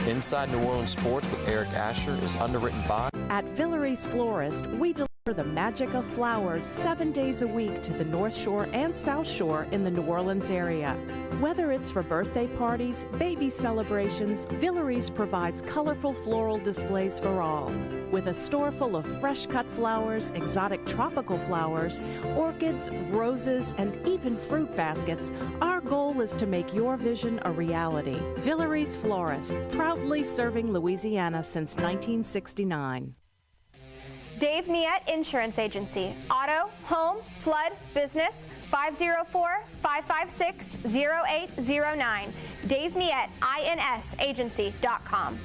Inside New Orleans Sports with Eric Asher is underwritten by... At Villere's Florist, we deliver the magic of flowers 7 days a week to the North Shore and South Shore in the New Orleans area. Whether it's for birthday parties, baby celebrations, Villere's provides colorful floral displays for all. With a store full of fresh-cut flowers, exotic tropical flowers, orchids, roses, and even fruit baskets, our goal is to make your vision a reality. Villere's Florist, proudly serving Louisiana since 1969. Dave Miette Insurance Agency. Auto, home, flood, business, 504-556-0809. Dave Miette, INSagency.com.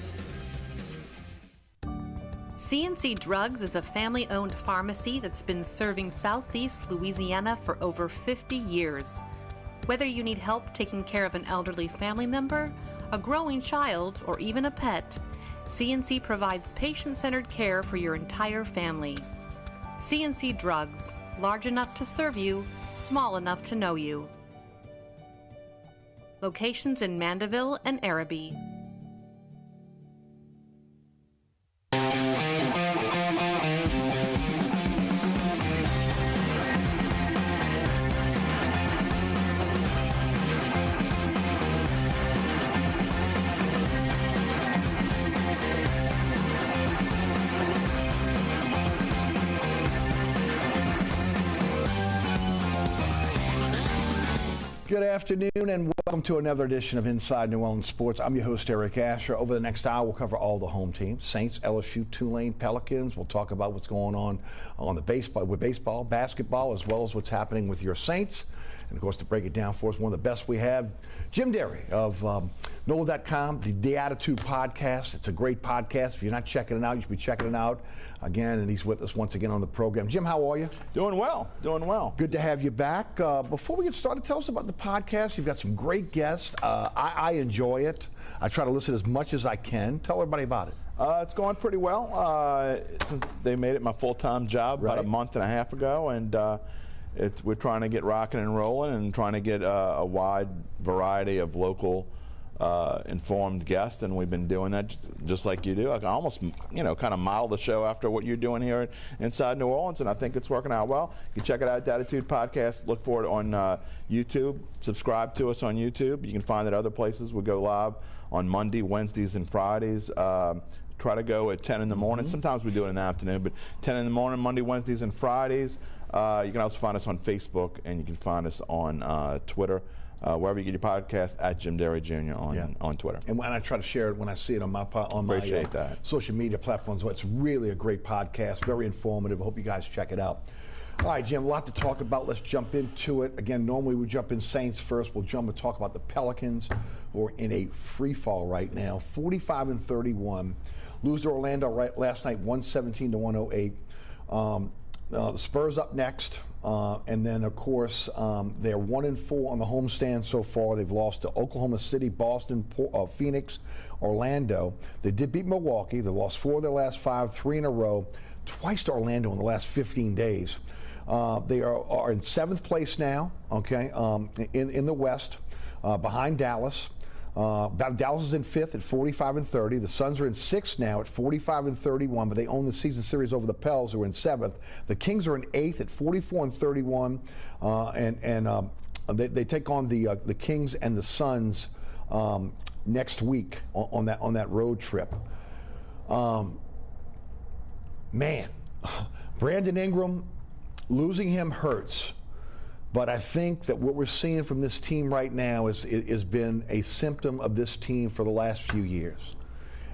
C&C Drugs is a family-owned pharmacy that's been serving Southeast Louisiana for over 50 years. Whether you need help taking care of an elderly family member, a growing child, or even a pet, C&C provides patient-centered care for your entire family. C&C Drugs, large enough to serve you, small enough to know you. Locations in Mandeville and Araby. Good afternoon and welcome to another edition of Inside New Orleans Sports. I'm your host, Eric Asher. Over the next hour, we'll cover all the home teams, Saints, LSU, Tulane, Pelicans. We'll talk about what's going on the baseball, basketball, as well as what's happening with your Saints. And, of course, to break it down for us, one of the best we have, Jim Derry of NOLA.com, the Attitude Podcast. It's a great podcast. If you're not checking it out, you should be checking it out again. And he's with us once again on the program. Jim, how are you? Doing well. Good to have you back. Before we get started, tell us about the podcast. You've got some great guests. I enjoy it. I try to listen as much as I can. Tell everybody about it. It's going pretty well. They made it my full-time job about a month and a half ago, and we're trying to get rocking and rolling and trying to get a wide variety of local informed guests, and we've been doing that just like you do. I can almost, kind of model the show after what you're doing here inside New Orleans, and I think it's working out well. You can check it out, the Attitude Podcast. Look for it on YouTube. Subscribe to us on YouTube. You can find it other places. We go live on Monday, Wednesdays, and Fridays. Try to go at 10 in the morning. Sometimes we do it in the afternoon, but 10 in the morning, Monday, Wednesdays, and Fridays. You can also find us on Facebook, and you can find us on Twitter, wherever you get your podcast, at Jim Derry Jr. on Twitter. And when I try to share it, when I see it on my social media platforms, it's really a great podcast, very informative. I hope you guys check it out. All right, Jim, a lot to talk about. Let's jump into it. Again, normally we jump in Saints first. We'll jump and talk about the Pelicans, who are in a free fall right now, 45-31. Lose to Orlando last night, 117-108. The Spurs up next, and then of course they're 1-4 on the homestand so far. They've lost to Oklahoma City, Boston, Phoenix, Orlando. They did beat Milwaukee. They lost 4 of their last 5, 3 in a row, twice to Orlando in the last 15 days. They are in 7th place now, okay, in the West, behind Dallas. Dallas is in 5th at 45-30. The Suns are in 6th now at 45-31, but they own the season series over the Pels, who are in 7th. The Kings are in 8th at 44-31, and they take on the Kings and the Suns next week on that road trip. Man, Brandon Ingram, losing him hurts. But I think that what we're seeing from this team right now has been a symptom of this team for the last few years.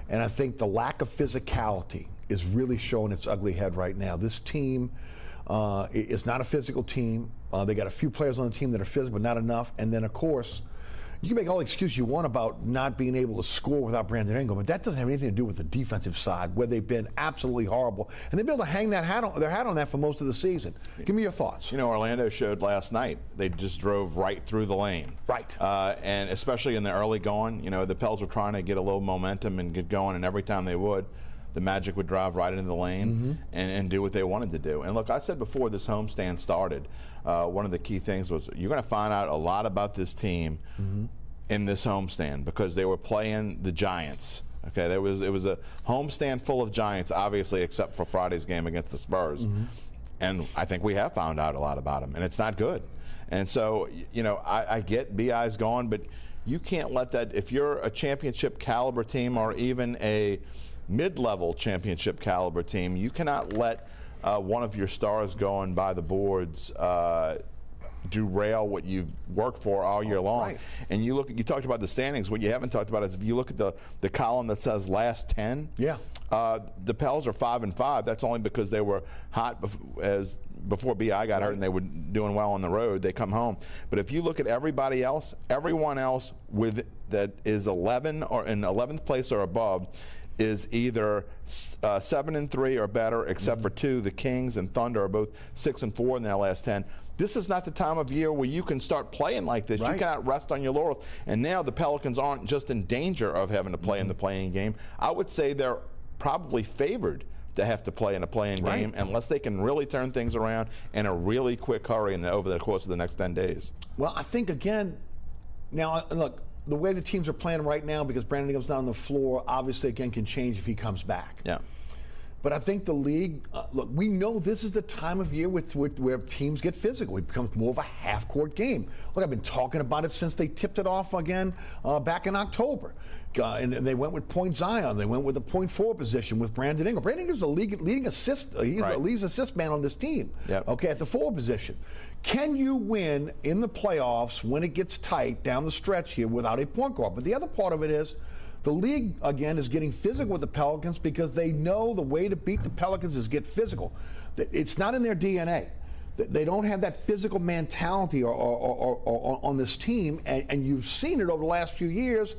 And I think the lack of physicality is really showing its ugly head right now. This team is not a physical team. They got a few players on the team that are physical, but not enough. And then, of course, you can make all the excuses you want about not being able to score without Brandon Ingram, but that doesn't have anything to do with the defensive side, where they've been absolutely horrible. And they've been able to hang their hat on that for most of the season. Give me your thoughts. Orlando showed last night. They just drove right through the lane. Right. And especially in the early going, the Pels were trying to get a little momentum and get going, and every time they would, the Magic would drive right into the lane and do what they wanted to do. And look, I said before this homestand started, one of the key things was you're going to find out a lot about this team in this homestand, because they were playing the Giants Okay, it was a homestand full of Giants, obviously, except for Friday's game against the Spurs. And I think we have found out a lot about him, and it's not good. And so, you know, I get BI's gone, but you can't let that, if you're a championship caliber team or even a mid-level championship caliber team, you cannot let one of your stars going by the boards derail what you've worked for all year long. Right. And you talked about the standings. What you haven't talked about is if you look at the column that says last 10. Yeah. The Pels are 5-5. That's only because they were hot before BI got hurt and they were doing well on the road. They come home. But if you look at everybody else, everyone else that is 11 or in 11th place or above is either 7-3 or better, except for 2. The Kings and Thunder are both 6-4 in their last 10. This is not the time of year where you can start playing like this. Right. You cannot rest on your laurels. And now the Pelicans aren't just in danger of having to play in the play-in game. I would say they're probably favored to have to play in a play-in game unless they can really turn things around in a really quick hurry over the course of the next 10 days. Well, I think, again, now, look, the way the teams are playing right now, because Brandon Ingram's not on the floor, obviously, again, can change if he comes back. Yeah. But I think the league, look, we know this is the time of year where teams get physical. It becomes more of a half-court game. Look, I've been talking about it since they tipped it off again back in October. And they went with Point Zion. They went with the point forward position with Brandon Ingram. Brandon Ingram's the leading assist. He's the lead assist man on this team. Yep. Okay, at the forward position. Can you win in the playoffs when it gets tight down the stretch here without a point guard? But the other part of it is, the league, again, is getting physical with the Pelicans because they know the way to beat the Pelicans is get physical. It's not in their DNA. They don't have that physical mentality or on this team, and you've seen it over the last few years,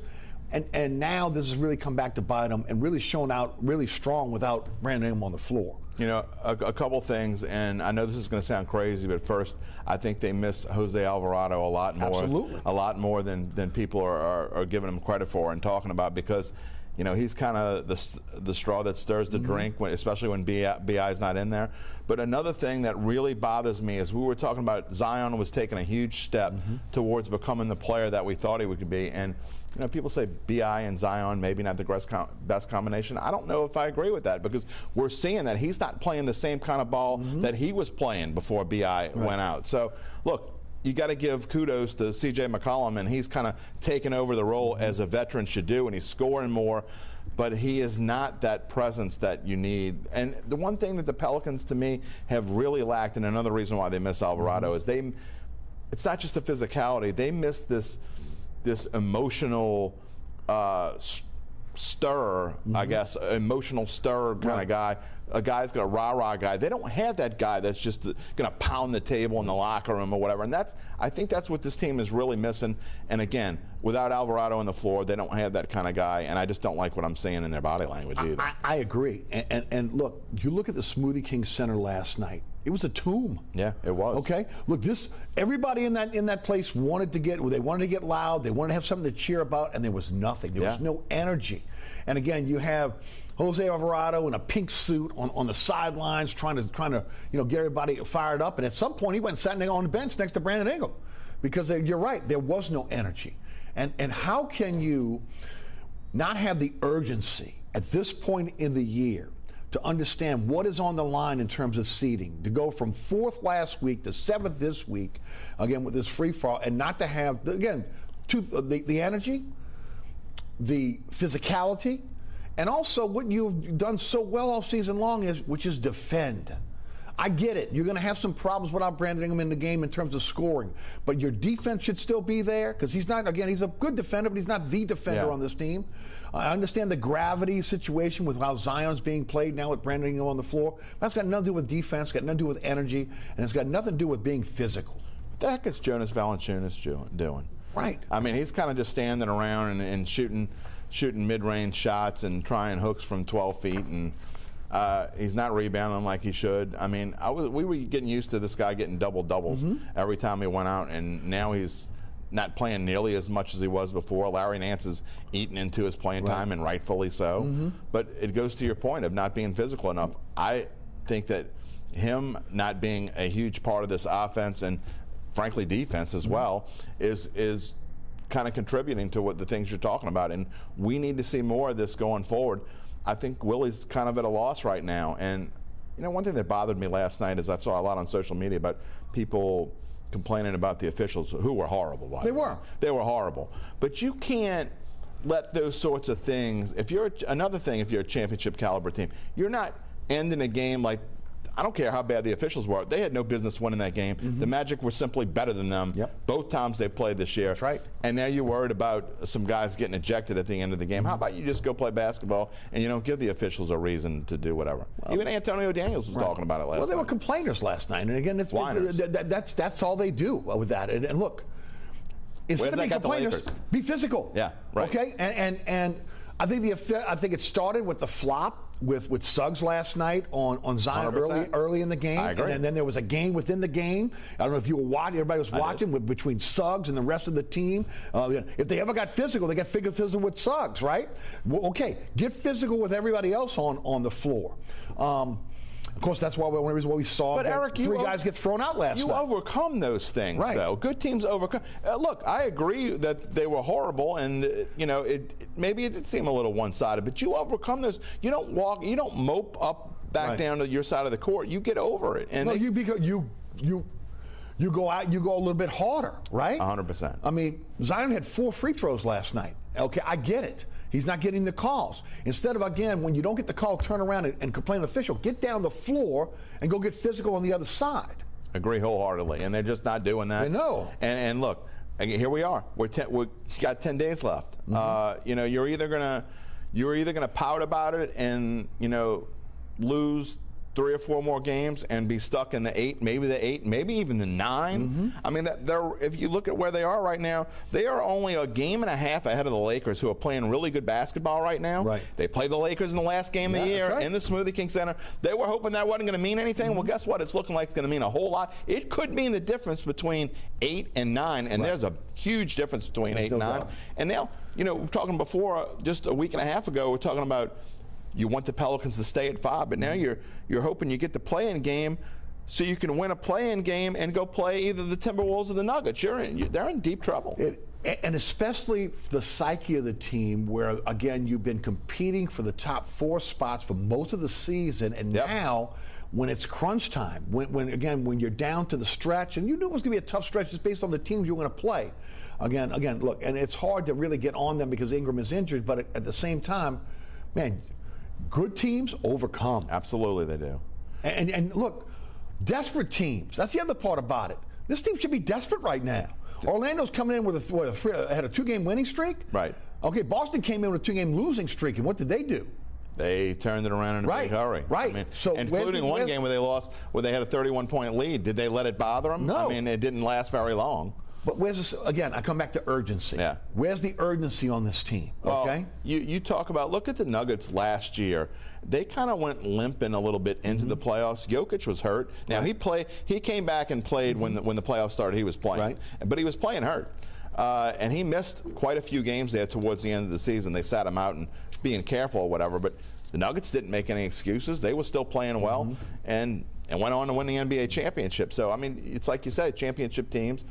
and now this has really come back to bite them and really shown out really strong without Brandon Ingram on the floor. You know, a couple things, and I know this is going to sound crazy, but first, I think they miss Jose Alvarado a lot more. Absolutely. A lot more than people are giving him credit for and talking about, because, you know, he's kind of the straw that stirs the drink, especially when BI's not in there. But another thing that really bothers me is we were talking about Zion was taking a huge step towards becoming the player that we thought he would be. And, you know, people say BI and Zion maybe not the best combination. I don't know if I agree with that, because we're seeing that he's not playing the same kind of ball that he was playing before BI went out. So, look, you got to give kudos to C.J. McCollum, and he's kind of taken over the role as a veteran should do, and he's scoring more, but he is not that presence that you need. And the one thing that the Pelicans, to me, have really lacked, and another reason why they miss Alvarado, is it's not just the physicality. They miss this emotional stir, I guess, emotional stir kind of guy. A guy's got a rah-rah guy. They don't have that guy that's just going to pound the table in the locker room or whatever. And I think that's what this team is really missing. And again, without Alvarado on the floor, they don't have that kind of guy. And I just don't like what I'm seeing in their body language either. I agree. And look, you look at the Smoothie King Center last night. It was a tomb. Yeah, it was. Okay, look, everybody in that place wanted to get loud. They wanted to have something to cheer about, and there was nothing. There was no energy. And again, you have Jose Alvarado in a pink suit on the sidelines, trying to get everybody fired up. And at some point, he went and sat on the bench next to Brandon Ingram, because you're right, there was no energy. And how can you not have the urgency at this point in the year to understand what is on the line in terms of seeding, to go from 4th last week to 7th this week, again with this free fall, and not to have, again, the energy, the physicality, and also what you've done so well all season long which is defend. I get it. You're going to have some problems without Brandon Ingram in the game in terms of scoring, but your defense should still be there, because he's not, again, he's a good defender, but he's not the defender on this team. I understand the gravity situation with how Zion's being played now with Brandon Ingram on the floor. That's got nothing to do with defense, got nothing to do with energy, and it's got nothing to do with being physical. What the heck is Jonas Valanciunas doing? Right. I mean, he's kind of just standing around and shooting mid-range shots and trying hooks from 12 feet, and he's not rebounding like he should. I mean, we were getting used to this guy getting double-doubles every time he went out, and now he's not playing nearly as much as he was before. Larry Nance is eating into his playing time, and rightfully so. But it goes to your point of not being physical enough. I think that him not being a huge part of this offense, and frankly defense as well, is kind of contributing to what the things you're talking about. And we need to see more of this going forward. I think Willie's kind of at a loss right now. And, you know, one thing that bothered me last night is I saw a lot on social media about people complaining about the officials, who were horrible. By the way. They were horrible. But you can't let those sorts of things, if you're a championship caliber team, you're not ending a game like, I don't care how bad the officials were. They had no business winning that game. The Magic were simply better than them both times they played this year. That's right. And now you're worried about some guys getting ejected at the end of the game. How about you just go play basketball and you don't give the officials a reason to do whatever? Well, even Antonio Daniels was talking about it last night. Well, they were complainers last night. And again, that's all they do with that. And look, instead of being complainers, be physical. Yeah, right. Okay? And I think it started with the flop with Suggs last night on Zion early in the game. I agree. And then there was a game within the game. I don't know if you were watching. Everybody was watching between Suggs and the rest of the team. If they ever got physical, they got physical with Suggs, right? Well, okay, get physical with everybody else on the floor. Of course, that's one of the reasons why we saw Eric, three guys get thrown out last night. You overcome those things, though. Good teams overcome. Look, I agree that they were horrible, and you know, maybe it did seem a little one-sided, but you overcome those. You don't mope up back down to your side of the court. You get over it, and you go out, you go a little bit harder, right? 100%. I mean, Zion had 4 free throws last night. Okay, I get it. He's not getting the calls. Instead of, again, when you don't get the call, turn around and complain to the official. Get down the floor and go get physical on the other side. Agree wholeheartedly, and they're just not doing that. I know. And look, here we are. We've got 10 days left. You know, you're either gonna pout about it and lose 3 or 4 more games and be stuck in the 8, maybe even the 9. I mean, if you look at where they are right now, they are only a game and a half ahead of the Lakers, who are playing really good basketball right now. Right. They played the Lakers in the last game of the year in the Smoothie King Center. They were hoping that wasn't going to mean anything. Well, guess what? It's looking like it's going to mean a whole lot. It could mean the difference between 8 and 9, and there's a huge difference between 8 and 9. And now, we were talking before, just a week and a half ago, we're talking about you want the Pelicans to stay at 5, but now you're hoping you get the play-in game so you can win a play-in game and go play either the Timberwolves or the Nuggets. They're in deep trouble. And especially the psyche of the team, where, again, you've been competing for the top 4 spots for most of the season, and now when it's crunch time, when you're down to the stretch, and you knew it was going to be a tough stretch just based on the teams you were going to play. Again, look, and it's hard to really get on them because Ingram is injured, but at the same time, man, good teams overcome. Absolutely, they do. And look, desperate teams. That's the other part about it. This team should be desperate right now. Orlando's coming in with had a 2-game winning streak. Right. Okay, Boston came in with a 2-game losing streak, and what did they do? They turned it around in a big hurry. Right. I mean, so including one game where they lost, where they had a 31-point lead. Did they let it bother them? No. I mean, it didn't last very long. But where's this, again, I come back to urgency. Yeah. Where's the urgency on this team? Okay. Well, you talk about, look at the Nuggets last year. They kind of went limping a little bit into the playoffs. Jokic was hurt. Now he came back and played when the playoffs started. He was playing, but he was playing hurt, and he missed quite a few games there towards the end of the season. They sat him out and being careful or whatever. But the Nuggets didn't make any excuses. They were still playing well, and went on to win the NBA championship. So I mean, it's like you said, championship teams.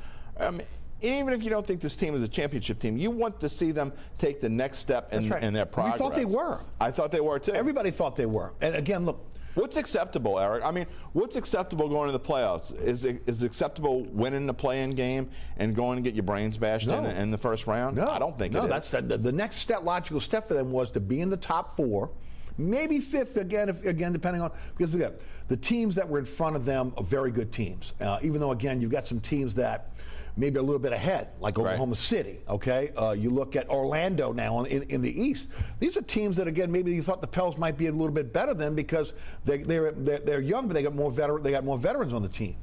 Even if you don't think this team is a championship team, you want to see them take the next step in their progress. We thought they were. I thought they were too. Everybody thought they were. And again, look. What's acceptable, Eric? I mean, what's acceptable going to the playoffs? Is it acceptable winning the play-in game and going to get your brains bashed in the first round? No. I don't think it is. That's the next logical step for them was to be in the top 4. Maybe 5th again, depending on, because again, the teams that were in front of them are very good teams. Even though, again, you've got some teams that maybe a little bit ahead, like Oklahoma City, okay? You look at Orlando now in the East. These are teams that, again, maybe you thought the Pels might be a little bit better than because they're young, but they got more veterans on the team.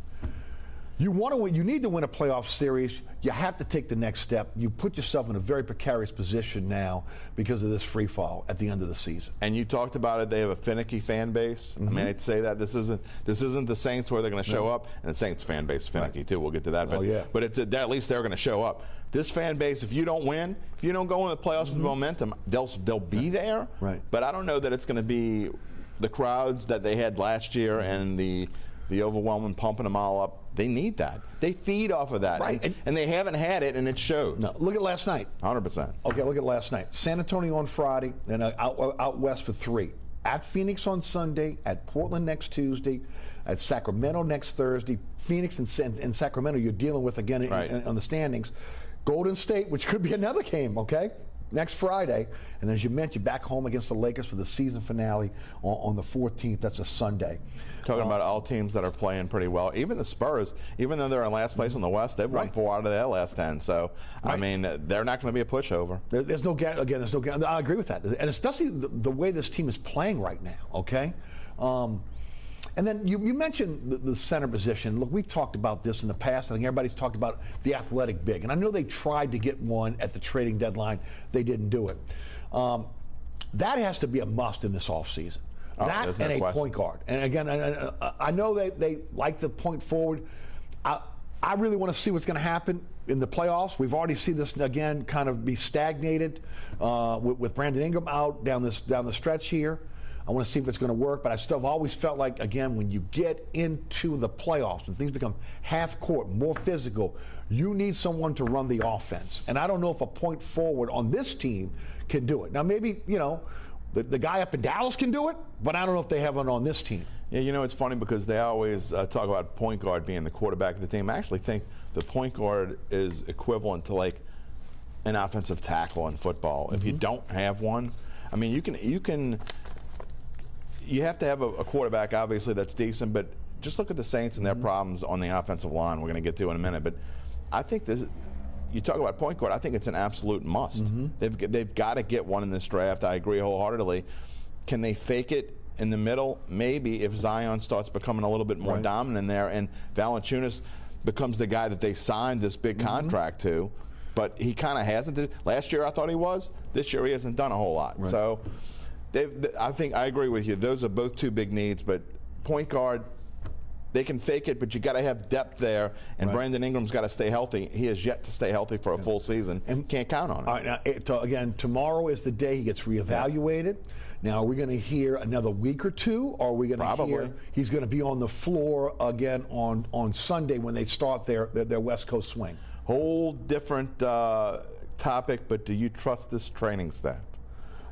You need to win a playoff series. You have to take the next step. You put yourself in a very precarious position now because of this free fall at the end of the season. And you talked about it. They have a finicky fan base. I mean, I'd say that this isn't the Saints where they're going to show up, and the Saints fan base is finicky too. We'll get to that. But at least they're going to show up. This fan base, if you don't win, if you don't go in the playoffs with momentum, they'll be there. Right. But I don't know that it's going to be the crowds that they had last year and the the overwhelming, pumping them all up. They need that. They feed off of that. Right. And they haven't had it, and it showed. No, look at last night. 100%. Okay, look at last night. San Antonio on Friday, then out west for 3. At Phoenix on Sunday, at Portland next Tuesday, at Sacramento next Thursday. Phoenix and Sacramento you're dealing with again on the standings. Golden State, which could be another game, okay? Next Friday, and as you mentioned, back home against the Lakers for the season finale on the 14th. That's a Sunday. Talking about all teams that are playing pretty well. Even the Spurs, even though they're in last place in the West, they've won 4 out of their last 10. So, I mean, they're not going to be a pushover. There's no guarantee. I agree with that. And especially the way this team is playing right now, okay? And then you mentioned the center position. Look, we've talked about this in the past. I think everybody's talked about the athletic big. And I know they tried to get one at the trading deadline. They didn't do it. That has to be a must in this offseason. That and a point guard. And again, I know they like the point forward. I really want to see what's going to happen in the playoffs. We've already seen this again kind of be stagnated with Brandon Ingram out down the stretch here. I want to see if it's going to work, but I still have always felt like, again, when you get into the playoffs and things become half court, more physical, you need someone to run the offense. And I don't know if a point forward on this team can do it. Now, maybe, the guy up in Dallas can do it, but I don't know if they have one on this team. Yeah, it's funny because they always talk about point guard being the quarterback of the team. I actually think the point guard is equivalent to like an offensive tackle in football. Mm-hmm. If you don't have one, I mean, you have to have a quarterback, obviously, that's decent, but just look at the Saints and their problems on the offensive line. We're going to get to in a minute, but I think you talk about point guard, I think it's an absolute must. Mm-hmm. They've got to get one in this draft. I agree wholeheartedly. Can they fake it in the middle? Maybe if Zion starts becoming a little bit more dominant in there and Valanciunas becomes the guy that they signed this big contract to, but he kind of hasn't. Last year I thought he was. This year he hasn't done a whole lot. Right. So I think I agree with you. Those are both two big needs, but point guard, they can fake it, but you got to have depth there, and Brandon Ingram's got to stay healthy. He has yet to stay healthy for a full season, and can't count on it. All right, now, again, tomorrow is the day he gets reevaluated. Now, are we going to hear another week or two, or are we going to hear he's going to be on the floor again on Sunday when they start their West Coast swing? Whole different topic, but do you trust this training staff?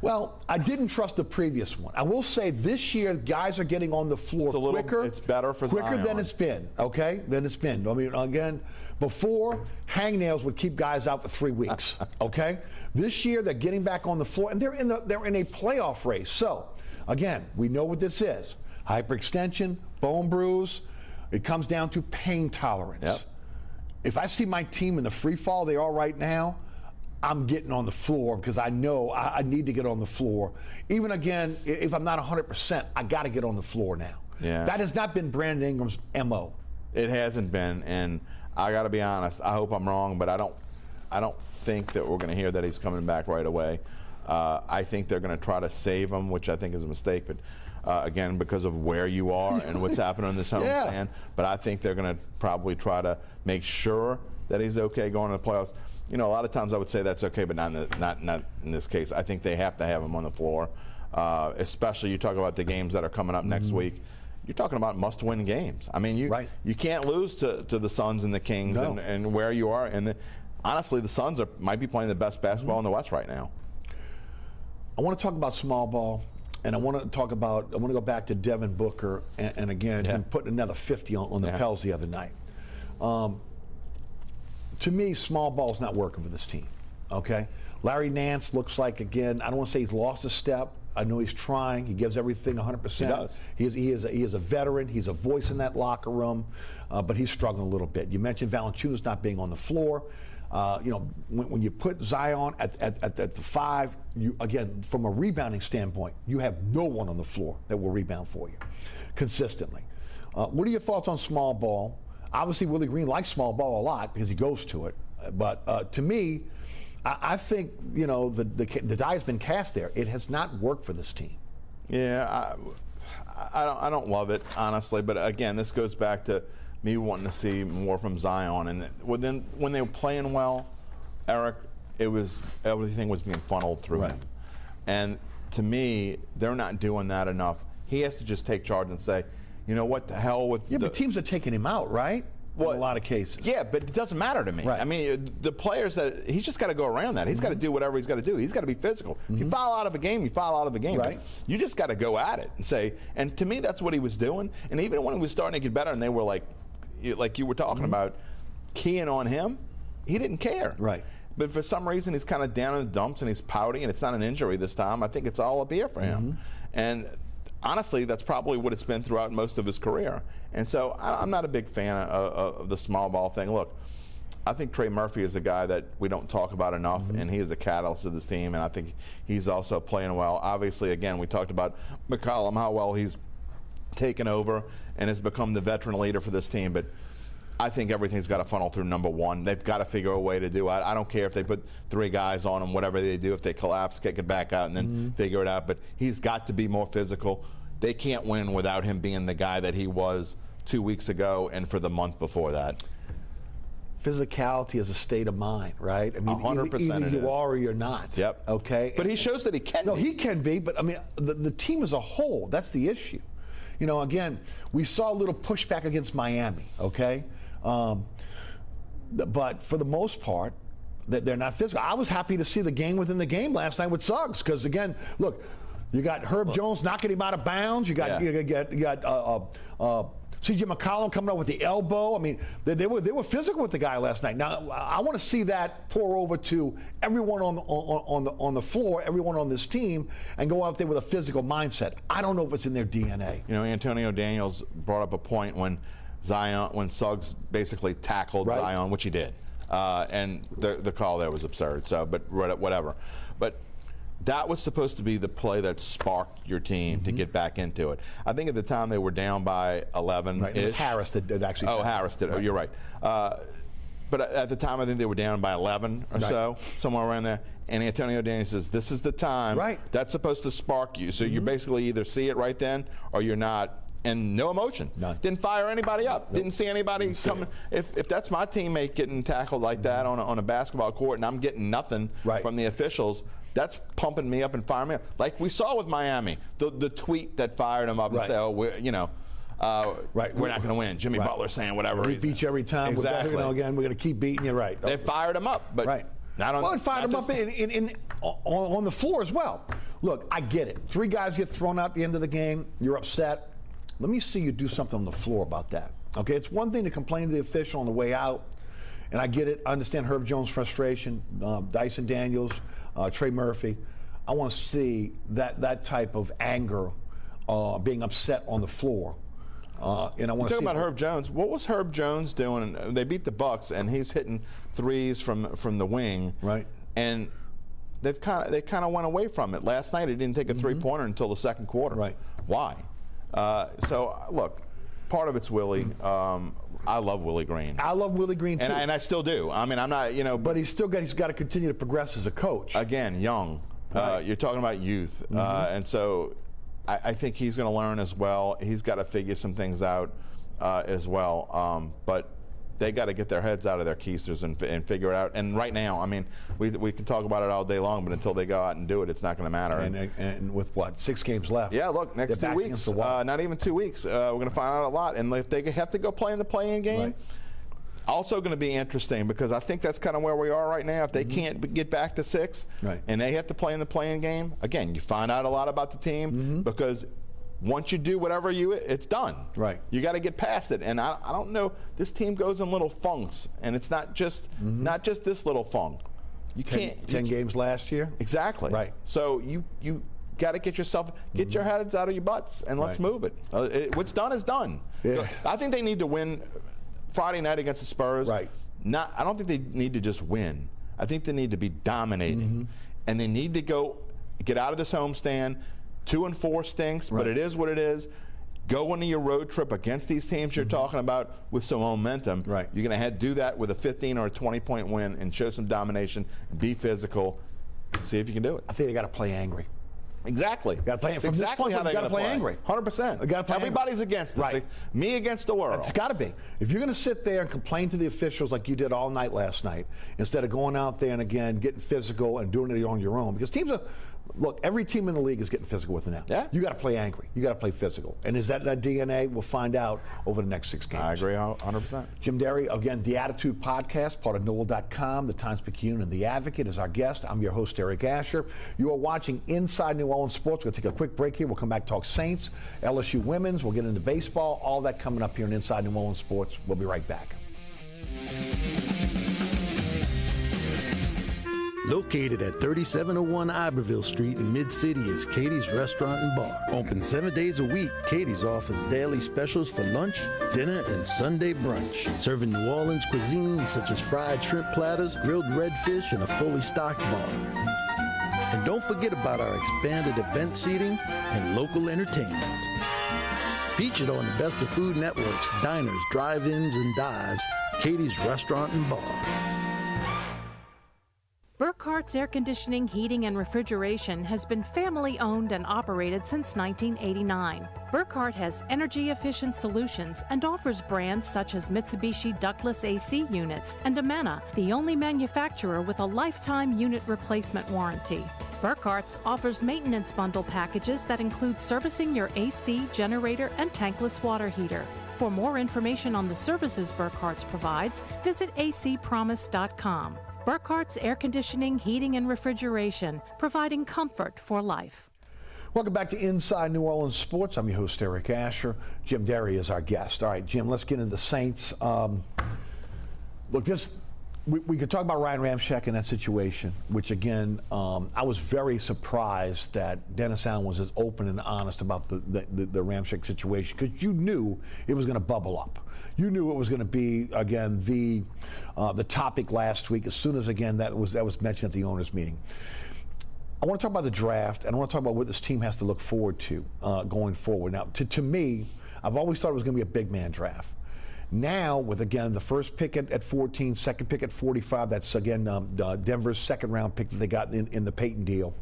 Well, I didn't trust the previous one. I will say this year, guys are getting on the floor quicker. It's better for quicker Zion. Than it's been. Okay, than it's been. I mean, again, before hangnails would keep guys out for 3 weeks. Okay, this year they're getting back on the floor, and they're in a playoff race. So, again, we know what this is: hyperextension, bone bruise. It comes down to pain tolerance. Yep. If I see my team in the free fall they are right now, I'm getting on the floor because I know I need to get on the floor. Even again, if I'm not 100%, I got to get on the floor now. Yeah. That has not been Brandon Ingram's MO. It hasn't been, and I got to be honest. I hope I'm wrong, but I don't think that we're going to hear that he's coming back right away. I think they're going to try to save him, which I think is a mistake. But again, because of where you are and what's happening on this homestand. But I think they're going to probably try to make sure that he's okay going to the playoffs. A lot of times I would say that's okay, but not in this case. I think they have to have him on the floor, especially you talk about the games that are coming up next week. You're talking about must-win games. I mean, you can't lose to the Suns and the Kings and where you are. And honestly, the Suns might be playing the best basketball in the West right now. I want to talk about small ball, and I want to go back to Devin Booker, and again, him putting another 50 on the Pels the other night. To me, small ball's not working for this team, okay? Larry Nance looks like, again, I don't want to say he's lost a step. I know he's trying. He gives everything 100%. He does. He is a veteran. He's a voice in that locker room, but he's struggling a little bit. You mentioned Valanciunas not being on the floor. When you put Zion at the 5, again, from a rebounding standpoint, you have no one on the floor that will rebound for you consistently. What are your thoughts on small ball? Obviously, Willie Green likes small ball a lot because he goes to it. But to me, I think, the die has been cast there. It has not worked for this team. Yeah, I don't love it, honestly. But again, this goes back to me wanting to see more from Zion. And when they were playing well, Eric, everything was being funneled through him. And to me, they're not doing that enough. He has to just take charge and say, you know, what the hell with but teams are taking him out, right? Well, in a lot of cases. Yeah, but it doesn't matter to me. Right. I mean, the players he's just got to go around that. He's got to do whatever he's got to do. He's got to be physical. If you foul out of a game, you foul out of a game. Right. You just got to go at it and say, and to me, that's what he was doing. And even when he was starting to get better and they were like you were talking about, keying on him, he didn't care. Right. But for some reason, he's kind of down in the dumps and he's pouting, and it's not an injury this time. I think it's all up here for him. And honestly, that's probably what it's been throughout most of his career. And so I'm not a big fan of the small ball thing. Look, I think Trey Murphy is a guy that we don't talk about enough, and he is a catalyst of this team, and I think he's also playing well. Obviously, again, we talked about McCollum, how well he's taken over and has become the veteran leader for this team, but I think everything's got to funnel through number one. They've got to figure a way to do it. I don't care if they put 3 guys on him, whatever they do. If they collapse, kick it back out, and then figure it out. But he's got to be more physical. They can't win without him being the guy that he was 2 weeks ago and for the month before that. Physicality is a state of mind, right? I mean, 100% either you is. are or you're not. Yep. Okay. But he shows that he can. No, he can be. But I mean, the team as a whole, that's the issue. You know, again, we saw a little pushback against Miami. Okay. But for the most part, they're not physical. I was happy to see the game within the game last night with Suggs because, again, look, you got Herb Jones knocking him out of bounds. You got C.J. McCollum coming up with the elbow. I mean, they were physical with the guy last night. Now, I want to see that pour over to everyone on the floor, everyone on this team, and go out there with a physical mindset. I don't know if it's in their DNA. You know, Antonio Daniels brought up a point when Suggs basically tackled Zion, which he did, and the call there was absurd. So, but whatever. But that was supposed to be the play that sparked your team to get back into it. I think at the time they were down by 11. Right. It was Harris that actually. Oh, Harris did. Right. Oh, you're right. But at the time, I think they were down by 11 or so, somewhere around there. And Antonio Daniels says, this is the time. Right. That's supposed to spark you. So you basically either see it right then or you're not. And no emotion. None. Didn't fire anybody up. Nope. Didn't see anybody coming. If that's my teammate getting tackled like that on a basketball court and I'm getting nothing from the officials, that's pumping me up and firing me up. Like we saw with Miami, the tweet that fired him up and said, we're not going to win. Jimmy Butler saying whatever. We beat you every time. Exactly. Again, we're going to keep beating you. Right. They fired him up, but not on. Well, it fired him up on the floor as well. Look, I get it. 3 guys get thrown out at the end of the game. You're upset. Let me see you do something on the floor about that. Okay, it's one thing to complain to the official on the way out, and I get it. I understand Herb Jones' frustration, Dyson Daniels, Trey Murphy. I want to see that type of anger, being upset on the floor. And I want to see about Herb Jones. What was Herb Jones doing? They beat the Bucks, and he's hitting threes from the wing. Right. And they kind of went away from it. Last night, he didn't take a three-pointer until the second quarter. Right. Why? So look, part of it's Willie. I love Willie Green. I love Willie Green too, and I still do. I mean, I'm not, but he's got to continue to progress as a coach. Again, young. You're talking about youth, and so I think he's going to learn as well. He's got to figure some things out as well. But they got to get their heads out of their keisters and figure it out. And right now, I mean, we can talk about it all day long, but until they go out and do it, it's not going to matter. And with what, 6 games left? Yeah, look, next 2 weeks, not even 2 weeks, we're going to find out a lot. And if they have to go play in the play-in game, also going to be interesting because I think that's kind of where we are right now. If they can't get back to 6 and they have to play in the play-in game, again, you find out a lot about the team because once you do whatever it's done. Right. You got to get past it. And I don't know, this team goes in little funks, and it's not just this little funk. You can't 10 games last year. Exactly. Right. So you got to get your heads out of your butts and let's move it. What's done is done. Yeah. So I think they need to win Friday night against the Spurs. Right. I don't think they need to just win. I think they need to be dominating, and they need to get out of this homestand. 2-4 stinks, but it is what it is. Go into your road trip against these teams you're talking about with some momentum. Right. You're going to do that with a 15 or a 20-point win and show some domination, be physical, see if you can do it. I think they got to play angry. Exactly. Got to play from exactly this how they got to play angry. 100%. Everybody's against us. Me against the world. It's got to be. If you're going to sit there and complain to the officials like you did all night last night, instead of going out there and again getting physical and doing it on your own, because teams are Look, every team in the league is getting physical with it now. Yeah. You got to play angry. You got to play physical. And is that DNA? We'll find out over the next 6 games. I agree 100%. Jim Derry, again, The Attitude Podcast, part of NOLA.com, the Times-Picayune, and The Advocate is our guest. I'm your host, Eric Asher. You are watching Inside New Orleans Sports. We're going to take a quick break here. We'll come back, talk Saints, LSU Women's. We'll get into baseball. All that coming up here in Inside New Orleans Sports. We'll be right back. Located at 3701 Iberville Street in Mid-City is Katie's Restaurant and Bar. Open 7 days a week, Katie's offers daily specials for lunch, dinner, and Sunday brunch. Serving New Orleans cuisine such as fried shrimp platters, grilled redfish, and a fully stocked bar. And don't forget about our expanded event seating and local entertainment. Featured on the Best of Food Network's diners, drive-ins, and dives, Katie's Restaurant and Bar. Burkhart's Air Conditioning, Heating, and Refrigeration has been family-owned and operated since 1989. Burkhart has energy-efficient solutions and offers brands such as Mitsubishi ductless AC units and Amana, the only manufacturer with a lifetime unit replacement warranty. Burkhart's offers maintenance bundle packages that include servicing your AC, generator, and tankless water heater. For more information on the services Burkhart's provides, visit acpromise.com. Burkhart's Air Conditioning, Heating, and Refrigeration, providing comfort for life. Welcome back to Inside New Orleans Sports. I'm your host, Eric Asher. Jim Derry is our guest. All right, Jim, let's get into the Saints. Look, we could talk about Ryan Ramczyk and that situation, which, again, I was very surprised that Dennis Allen was as open and honest about the Ramczyk situation, because you knew it was going to bubble up. You knew it was going to be, again, the topic last week, as soon as, again, that was mentioned at the owners' meeting. I want to talk about the draft, and I want to talk about what this team has to look forward to going forward. Now, to me, I've always thought it was going to be a big man draft. Now, with, again, the first pick at 14, second pick at 45, that's, again, Denver's second-round pick that they got in the Peyton deal,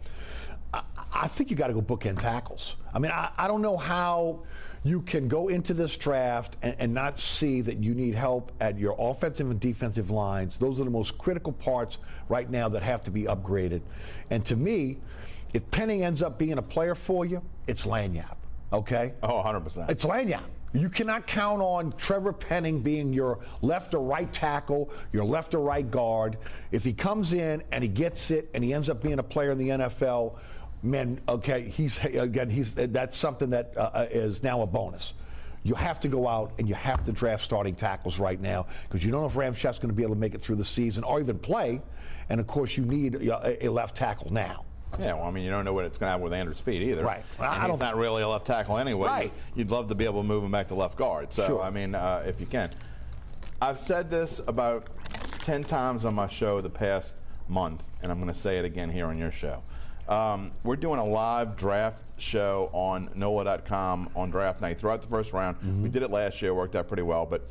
I think you got to go bookend tackles. I mean, I don't know how you can go into this draft and not see that you need help at your offensive and defensive lines. Those are the most critical parts right now that have to be upgraded. And to me, if Penny ends up being a player for you, it's Lanyap, okay? Oh, 100%. It's Lanyap. You cannot count on Trevor Penning being your left or right tackle, your left or right guard. If he comes in and he gets it and he ends up being a player in the NFL, man, okay, that's something that is now a bonus. You have to go out and you have to draft starting tackles right now, because you don't know if Ramczyk's going to be able to make it through the season or even play. And, of course, you need a left tackle now. Yeah, well, I mean, you don't know what it's going to happen with Andrew Speed either. Right. And he's not really a left tackle anyway. Right. You'd love to be able to move him back to left guard. So, sure. I mean, if you can. I've said this about 10 times on my show the past month, and I'm going to say it again here on your show. We're doing a live draft show on NOLA.com on draft night throughout the first round. Mm-hmm. We did it last year, worked out pretty well. But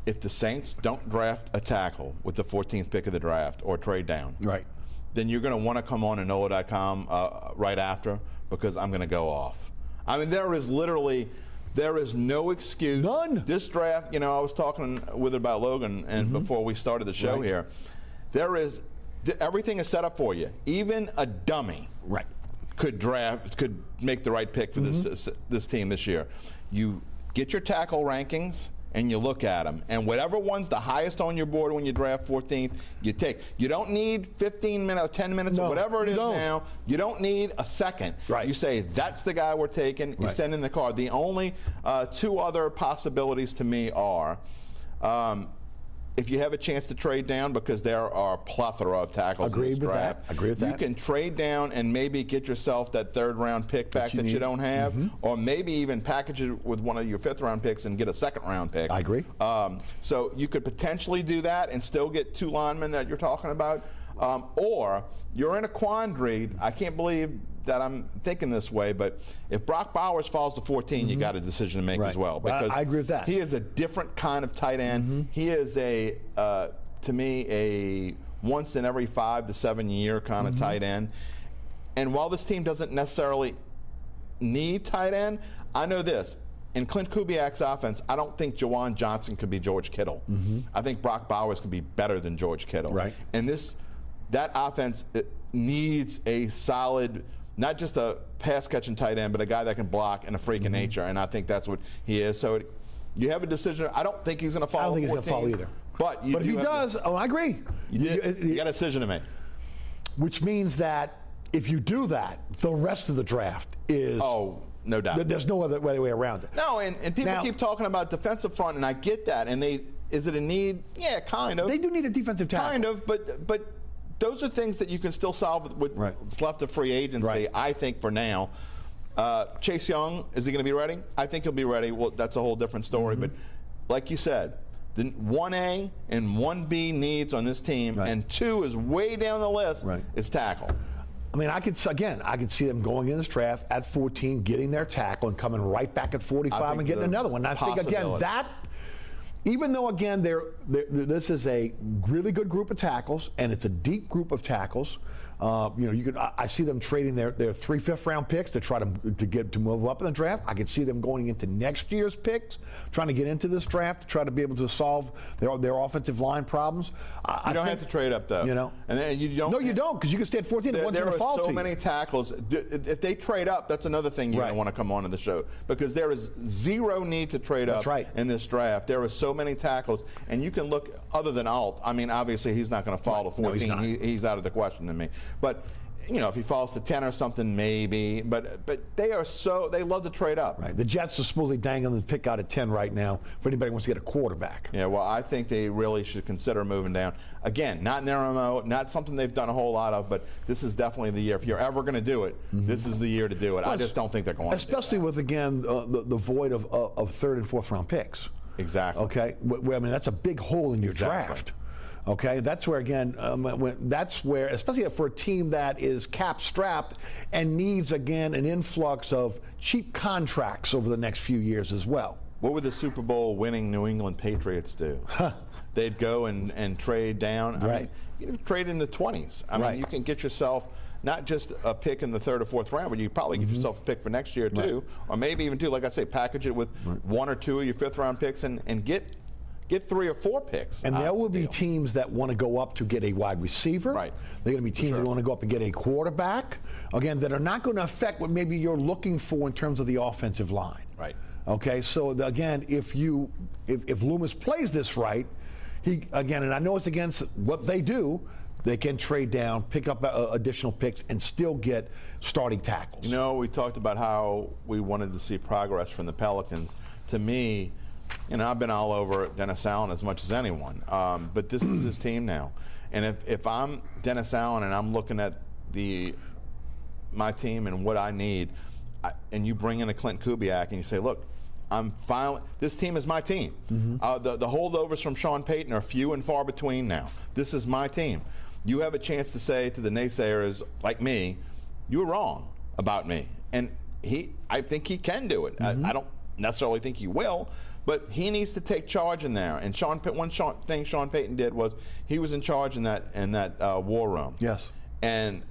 if the Saints don't draft a tackle with the 14th pick of the draft or trade down, right, then you're going to want to come on to NOLA.com right after, because I'm going to go off. I mean, there is no excuse. None. This draft, you know, I was talking with it about Logan and before we started the show here. Everything is set up for you. Even a dummy could make the right pick for this team this year. You get your tackle rankings and you look at them, and whatever one's the highest on your board when you draft 14th, you take. You don't need 15 minutes or 10 minutes or whatever it is now. You don't need a second. Right. You say, that's the guy we're taking. You send in the card. The only two other possibilities to me are if you have a chance to trade down, because there are a plethora of tackles in this draft. Agree with that. You can trade down and maybe get yourself that third-round pick back that you don't have, or maybe even package it with one of your fifth-round picks and get a second-round pick. I agree. So you could potentially do that and still get two linemen that you're talking about, or you're in a quandary. I can't believe that I'm thinking this way, but if Brock Bowers falls to 14, you got a decision to make as well. Because I agree with that. He is a different kind of tight end. He is to me, a once in every 5 to 7 year kind of tight end. And while this team doesn't necessarily need tight end, I know this. In Clint Kubiak's offense, I don't think Jawan Johnson could be George Kittle. I think Brock Bowers could be better than George Kittle. Right. And that offense, needs a solid, not just a pass-catching tight end, but a guy that can block and a freak of nature, and I think that's what he is. So you have a decision. I don't think he's going to fall. I don't think he's going to fall either. But if he does, I agree. You got a decision to make. Which means that if you do that, the rest of the draft is... Oh, no doubt. There's no other way around it. No, and people keep talking about defensive front, and I get that. And is it a need? Yeah, kind of. They do need a defensive tackle. Kind of, but those are things that you can still solve with what's left of free agency, I think, for now. Chase Young, is he going to be ready? I think he'll be ready. Well, that's a whole different story. But like you said, the 1A and 1B needs on this team, and 2 is way down the list, is tackle. I mean, I could see them going in this draft at 14, getting their tackle, and coming right back at 45 and getting another one. And I think, again, that, even though, again, this is a really good group of tackles, and it's a deep group of tackles, I see them trading their 3 fifth-round picks to try to move up in the draft. I could see them going into next year's picks, trying to get into this draft, to try to be able to solve their offensive line problems. You don't have to trade up, though. And then you don't. No, you don't, because you can stay at 14. There are so many tackles. If they trade up, that's another thing you're going to want to come on to the show, because there is zero need to trade up in this draft. There are so many tackles, and you can look, other than Alt. I mean, obviously he's not going to fall to 14. No, he's out of the question to me. But if he falls to 10 or something, maybe. But they love to trade up. Right. The Jets are supposedly dangling the pick out at 10 right now if anybody wants to get a quarterback. Yeah. Well, I think they really should consider moving down. Again, not in their MO, not something they've done a whole lot of, but this is definitely the year. If you're ever going to do it, this is the year to do it. Well, I just don't think they're going to. Especially with, again, the void of third and fourth round picks. Exactly. Okay. I mean, that's a big hole in your draft. Okay, that's where, again, especially for a team that is cap-strapped and needs, again, an influx of cheap contracts over the next few years as well. What would the Super Bowl winning New England Patriots do? They'd go and trade down. I mean, you can trade in the 20s. I mean, you can get yourself not just a pick in the 3rd or 4th round, but you probably get yourself a pick for next year, too. Or maybe even 2, like I say, package it with 1 or 2 of your 5th-round picks and get 3 or 4 picks. And there will be teams that want to go up to get a wide receiver. Right. There are going to be teams that want to go up and get a quarterback. Again, that are not going to affect what maybe you're looking for in terms of the offensive line. Right. Okay, so again, if Loomis plays this right, and I know it's against what they do, they can trade down, pick up additional picks, and still get starting tackles. We talked about how we wanted to see progress from the Pelicans. To me, I've been all over Dennis Allen as much as anyone, but this is his team now. And if I'm Dennis Allen and I'm looking at my team and what I need, and you bring in a Clint Kubiak and you say, look, this team is my team. The holdovers from Sean Payton are few and far between now. This is my team. You have a chance to say to the naysayers like me, you were wrong about me. And I think he can do it. I don't necessarily think he will, but he needs to take charge in there. And one thing Sean Payton did was he was in charge in that war room. Yes. And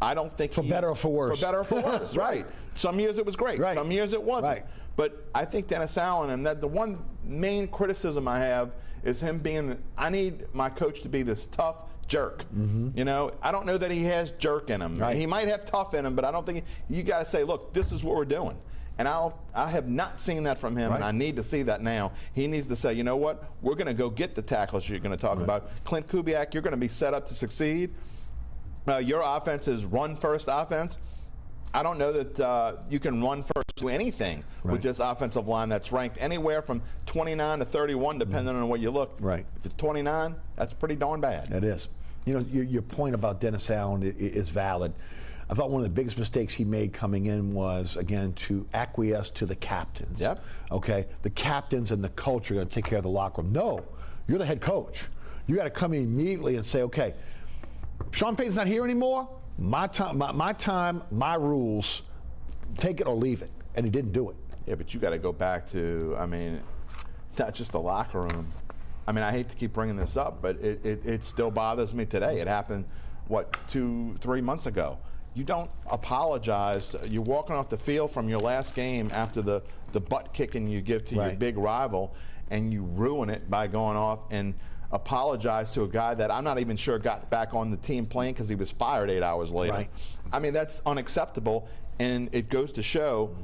I don't think for better or for worse. For better or for worse, right. Some years it was great. Right. Some years it wasn't. Right. But I think Dennis Allen, and that the one main criticism I have is him being, I need my coach to be this tough jerk. I don't know that he has jerk in him. Right. He might have tough in him, but I don't think you got to say, look, this is what we're doing. And I have not seen that from him, and I need to see that now. He needs to say, you know what, we're going to go get the tackles you're going to talk about. Clint Kubiak, you're going to be set up to succeed. Your offense is run-first offense. I don't know that you can run first to anything with this offensive line that's ranked anywhere from 29 to 31, depending on where you look. Right. If it's 29, that's pretty darn bad. It is. Your point about Dennis Allen is valid. I thought one of the biggest mistakes he made coming in was, again, to acquiesce to the captains. Yep. Okay? The captains and the culture are going to take care of the locker room. No, you're the head coach. You got to come in immediately and say, okay, Sean Payton's not here anymore. My time, my rules. Take it or leave it. And he didn't do it. Yeah, but you got to go back to, not just the locker room. I hate to keep bringing this up, but it still bothers me today. It happened, 2-3 months ago. You don't apologize. You're walking off the field from your last game after the butt kicking you give to your big rival, and you ruin it by going off. And apologize to a guy that I'm not even sure got back on the team playing because he was fired 8 hours later. Right. I mean, that's unacceptable, and it goes to show,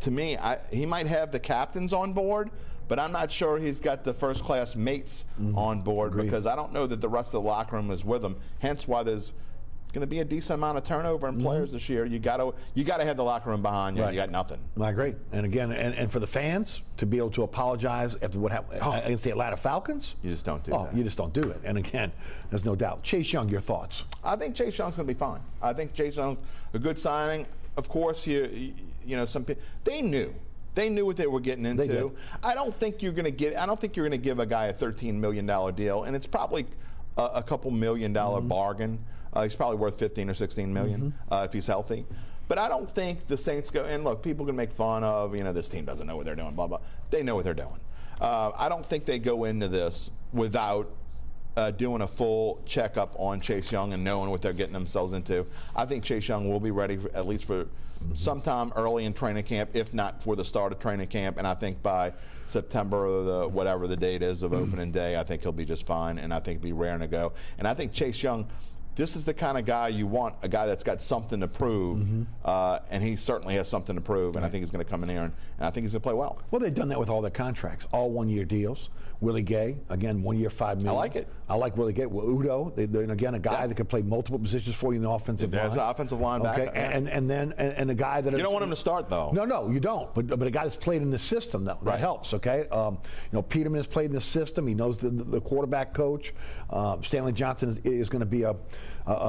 to me, he might have the captains on board, but I'm not sure he's got the first-class mates on board. Agreed. Because I don't know that the rest of the locker room is with him. Hence why there's going to be a decent amount of turnover in players this year. You got to have the locker room behind you. Right. You got nothing. I agree. And again, and for the fans to be able to apologize after what happened against the Atlanta Falcons, You just don't do that. You just don't do it. And again, there's no doubt. Chase Young, your thoughts? I think Chase Young's going to be fine. I think Chase Young's a good signing. Of course, you know, some people, they knew what they were getting into. They did. I don't think you're going to give a guy a $13 million deal, and it's probably a couple $1 million bargain. He's probably worth 15 or 16 million if he's healthy. But I don't think the Saints go, and look, people can make fun of, you know, this team doesn't know what they're doing, blah, blah. They know what they're doing. I don't think they go into this without doing a full checkup on Chase Young and knowing what they're getting themselves into. I think Chase Young will be ready at least for sometime early in training camp, if not for the start of training camp. And I think by September, or whatever the date is of opening day, I think he'll be just fine, and I think he'll be raring to go. And I think Chase Young, this is the kind of guy you want, a guy that's got something to prove, and he certainly has something to prove, and I think he's going to come in here, and I think he's going to play well. Well, they've done that with all their contracts, all one-year deals. Willie Gay, again, 1 year, $5 million. I like it. I like Willie Gay. Well, Udo, again, a guy that can play multiple positions for you in the offensive line. There's an offensive line back. Okay, and then a guy that you don't want him to start though. No, you don't. But a guy that's played in the system that helps. Okay, you know, Peterman has played in the system. He knows the quarterback coach. Stanley Johnson is going to be a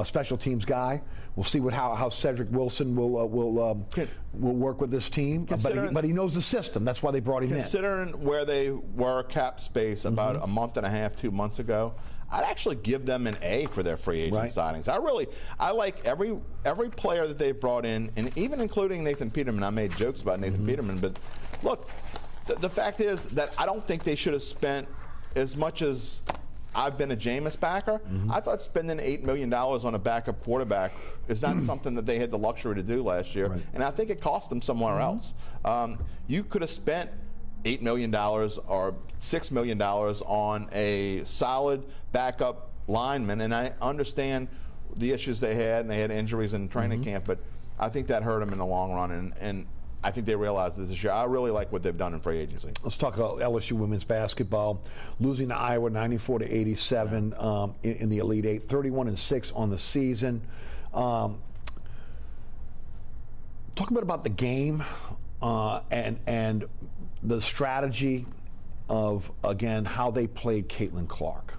special teams guy. We'll see how Cedric Wilson will work with this team. But he knows the system. That's why they brought him in. Considering where they were cap space about a month and a half, 2 months ago, I'd actually give them an A for their free agent signings. I like every player that they've brought in, and even including Nathan Peterman. I made jokes about Nathan Peterman, but look, the fact is that I don't think they should have spent as much as I've been a Jameis backer. I thought spending $8 million on a backup quarterback is not something that they had the luxury to do last year, and I think it cost them somewhere else. You could have spent $8 million or $6 million on a solid backup lineman, and I understand the issues they had, and they had injuries in training camp, but I think that hurt them in the long run, and I think they realize this year. I really like what they've done in free agency. Let's talk about LSU women's basketball, losing to Iowa 94-87 in the Elite Eight, 31-6 on the season. Talk a bit about the game and the strategy of, again, how they played Caitlin Clark.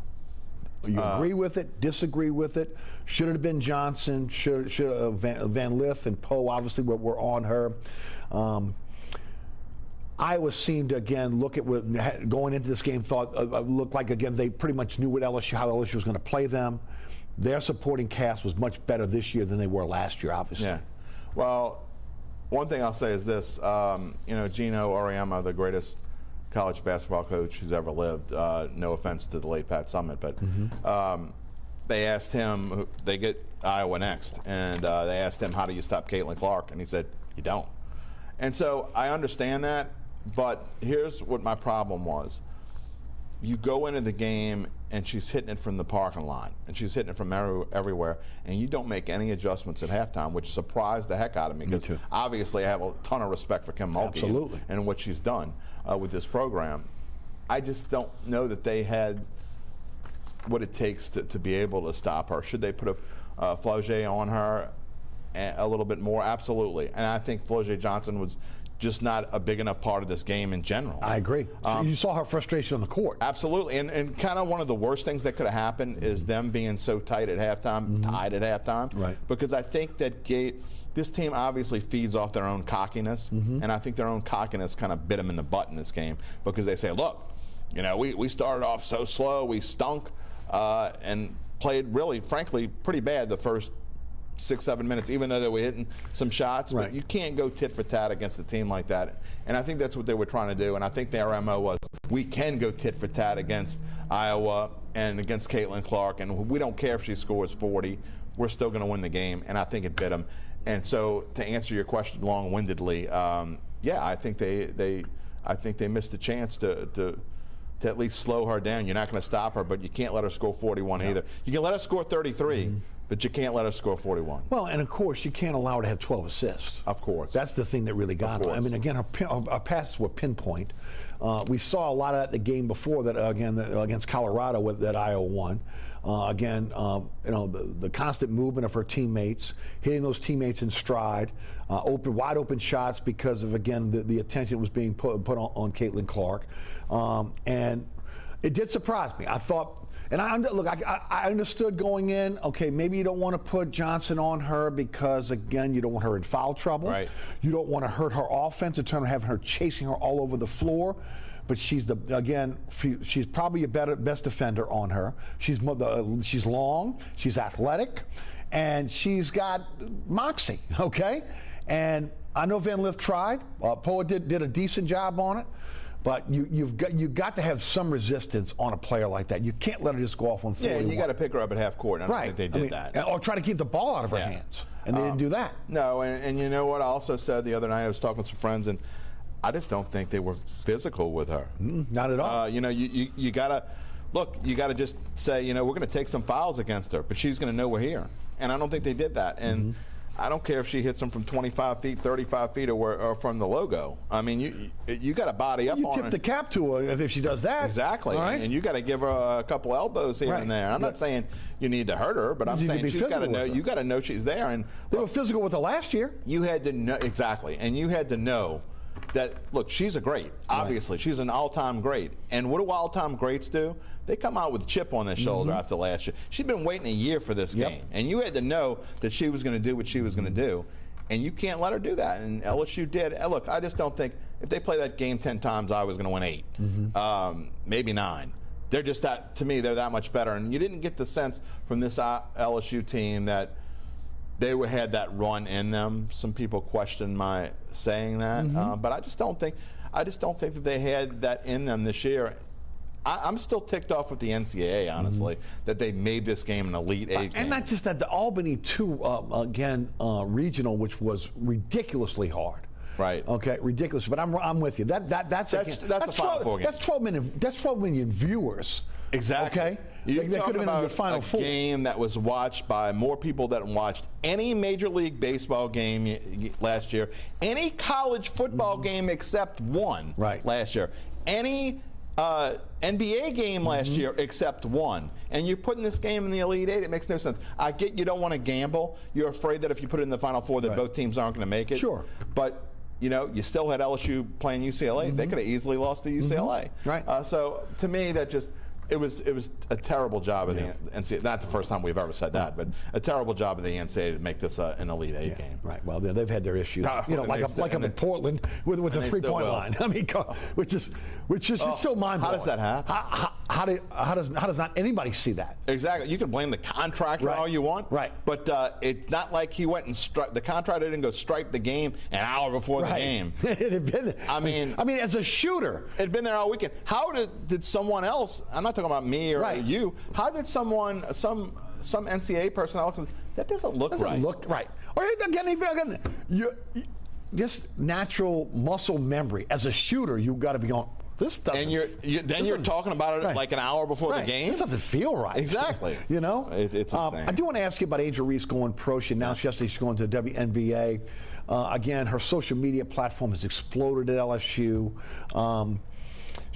You agree with it, disagree with it? Should it have been Johnson? Should Van Lith and Poe obviously were on her? Iowa seemed to, again, look at what going into this game, looked like, again, they pretty much knew how LSU was going to play them. Their supporting cast was much better this year than they were last year, obviously. Yeah. Well, one thing I'll say is this, you know, Gino Auriemma, the greatest college basketball coach who's ever lived, no offense to the late Pat Summitt, but they asked him, they get Iowa next, and they asked him, how do you stop Caitlin Clark? And he said, you don't. And so I understand that, but here's what my problem was. You go into the game, and she's hitting it from the parking lot, and she's hitting it from everywhere, and you don't make any adjustments at halftime, which surprised the heck out of me. Because obviously I have a ton of respect for Kim Mulkey and what she's done with this program. I just don't know that they had what it takes to be able to stop her. Should they put a Flau'jae on her a little bit more? Absolutely. And I think Flau'jae Johnson was just not a big enough part of this game in general. I agree. You saw her frustration on the court. Absolutely. And kind of one of the worst things that could have happened is them being so tight at halftime, tied at halftime. Right. Because I think that this team obviously feeds off their own cockiness, and I think their own cockiness kind of bit them in the butt in this game, because they say, look, you know, we started off so slow, we stunk, and played really, frankly, pretty bad the first 6-7 minutes, even though they were hitting some shots. But you can't go tit for tat against a team like that. And I think that's what they were trying to do. And I think their MO was, we can go tit for tat against Iowa and against Caitlin Clark, and we don't care if she scores 40. We're still going to win the game. And I think it bit them. And so, to answer your question long-windedly, yeah, I think they missed a chance to to at least slow her down. You're not going to stop her, but you can't let her score 41 either. You can let her score 33, but you can't let her score 41. Well, and of course, you can't allow her to have 12 assists. Of course. That's the thing that really got her. I mean, again, her passes were pinpoint. We saw a lot of that in the game before that, against Colorado that Iowa won. The constant movement of her teammates, hitting those teammates in stride, wide open shots because of, again, the attention was being put on Caitlin Clark. And it did surprise me. I thought, and I understood going in, okay, maybe you don't want to put Johnson on her because, again, you don't want her in foul trouble. Right. You don't want to hurt her offense in terms of having her chasing her all over the floor. But she's she's probably a best defender on her. She's long, she's athletic, and she's got moxie. Okay, and I know Van Lith tried. Poa did a decent job on it. But you've got to have some resistance on a player like that. You can't let her just go off on 41. Yeah, and you got to pick her up at half court. I don't think they did that. Or try to keep the ball out of her hands. And they didn't do that. No, and you know what I also said the other night? I was talking to some friends, and I just don't think they were physical with her. Not at all. You got to, look, you got to just say, we're going to take some fouls against her, but she's going to know we're here. And I don't think they did that. And I don't care if she hits them from 25 feet, 35 feet, or from the logo. I mean, you got to body up on her. You tip the cap to her if she does that. Exactly. All right? And you got to give her a couple elbows here and there. I'm not saying you need to hurt her, but I'm saying she's got to know. You got to know she's there. And they were physical with her last year. You had to know exactly, and you had to know that. Look, she's a great. Obviously, she's an all-time great. And what do all-time greats do? They come out with a chip on their shoulder after last year. She'd been waiting a year for this game, and you had to know that she was going to do what she was going to do, and you can't let her do that. And LSU did. And look, I just don't think if they play that game 10 times, I was going to win 8, maybe 9. They're just that, to me, they're that much better. And you didn't get the sense from this LSU team that they had that run in them. Some people question my saying that, but I just don't think that they had that in them this year. I'm still ticked off with the NCAA, honestly, that they made this game an Elite Eight game. And not just that, the Albany 2 regional, which was ridiculously hard. Right. Okay, ridiculous. But I'm with you. That's a Final Four game. That's 12 million viewers. Exactly. Okay. You're they could have been in the Final Four. A game that was watched by more people than watched any Major League Baseball game last year, any college football game except one last year, any NBA game last year except one. And you're putting this game in the Elite Eight, it makes no sense. I get you don't want to gamble. You're afraid that if you put it in the Final Four that both teams aren't going to make it. Sure. But you still had LSU playing UCLA. They could have easily lost to UCLA. Right. So to me, that just it was a terrible job of the NCAA. Not the first time we've ever said that, but a terrible job of the NCAA to make this an Elite Eight game. Right. Well, they've had their issues. Like up in Portland with a 3-point line. I mean, which is just so mind-blowing. How does that happen? How does not anybody see that? Exactly. You can blame the contractor all you want. Right. But it's not like he went and the contractor didn't go stripe the game an hour before the game. It had been. I mean, as a shooter, it had been there all weekend. How did someone else? I'm not talking about me or you. How did some NCAA personnel? That doesn't look right. Or again, just natural muscle memory. As a shooter, you've got to be on. This doesn't. And you're talking about it like an hour before the game. This doesn't feel right. Exactly. It's insane. I do want to ask you about Angel Reese going pro. She announced yesterday she's going to the WNBA. Again, her social media platform has exploded at LSU.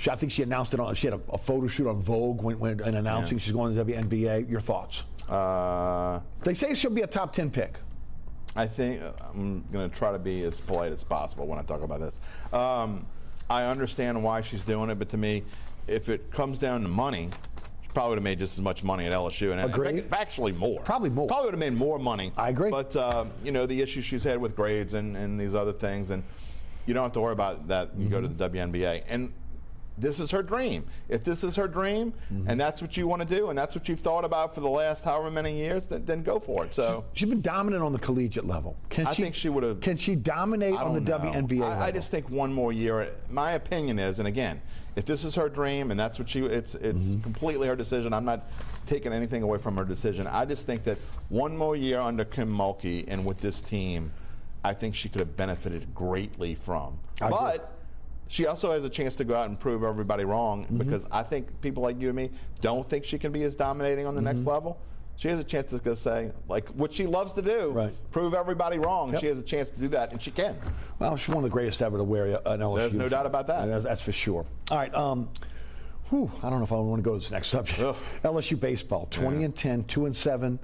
I think she announced it she had a photo shoot on Vogue when announcing she's going to the WNBA. Your thoughts? They say she'll be a top 10 pick. I think I'm going to try to be as polite as possible when I talk about this. I understand why she's doing it, but to me, if it comes down to money, she probably would have made just as much money at LSU. And Agree. Actually more. Probably more. Probably would have made more money. I agree. But, the issues she's had with grades and these other things, and you don't have to worry about that. You go to the WNBA. And this is her dream. If this is her dream, and that's what you want to do, and that's what you've thought about for the last however many years, then go for it. So she's been dominant on the collegiate level. I think she would have. Can she dominate on the WNBA level? I just think one more year. My opinion is, and again, if this is her dream and that's what it's completely her decision. I'm not taking anything away from her decision. I just think that one more year under Kim Mulkey and with this team, I think she could have benefited greatly from. But she also has a chance to go out and prove everybody wrong, because I think people like you and me don't think she can be as dominating on the next level. She has a chance to go say, like, what she loves to do, prove everybody wrong. Yep. She has a chance to do that, and she can. Well, she's one of the greatest ever to wear an LSU. There's no doubt about that. That's for sure. All right. I don't know if I want to go to this next subject. Ugh. LSU baseball, 20-10, 2-7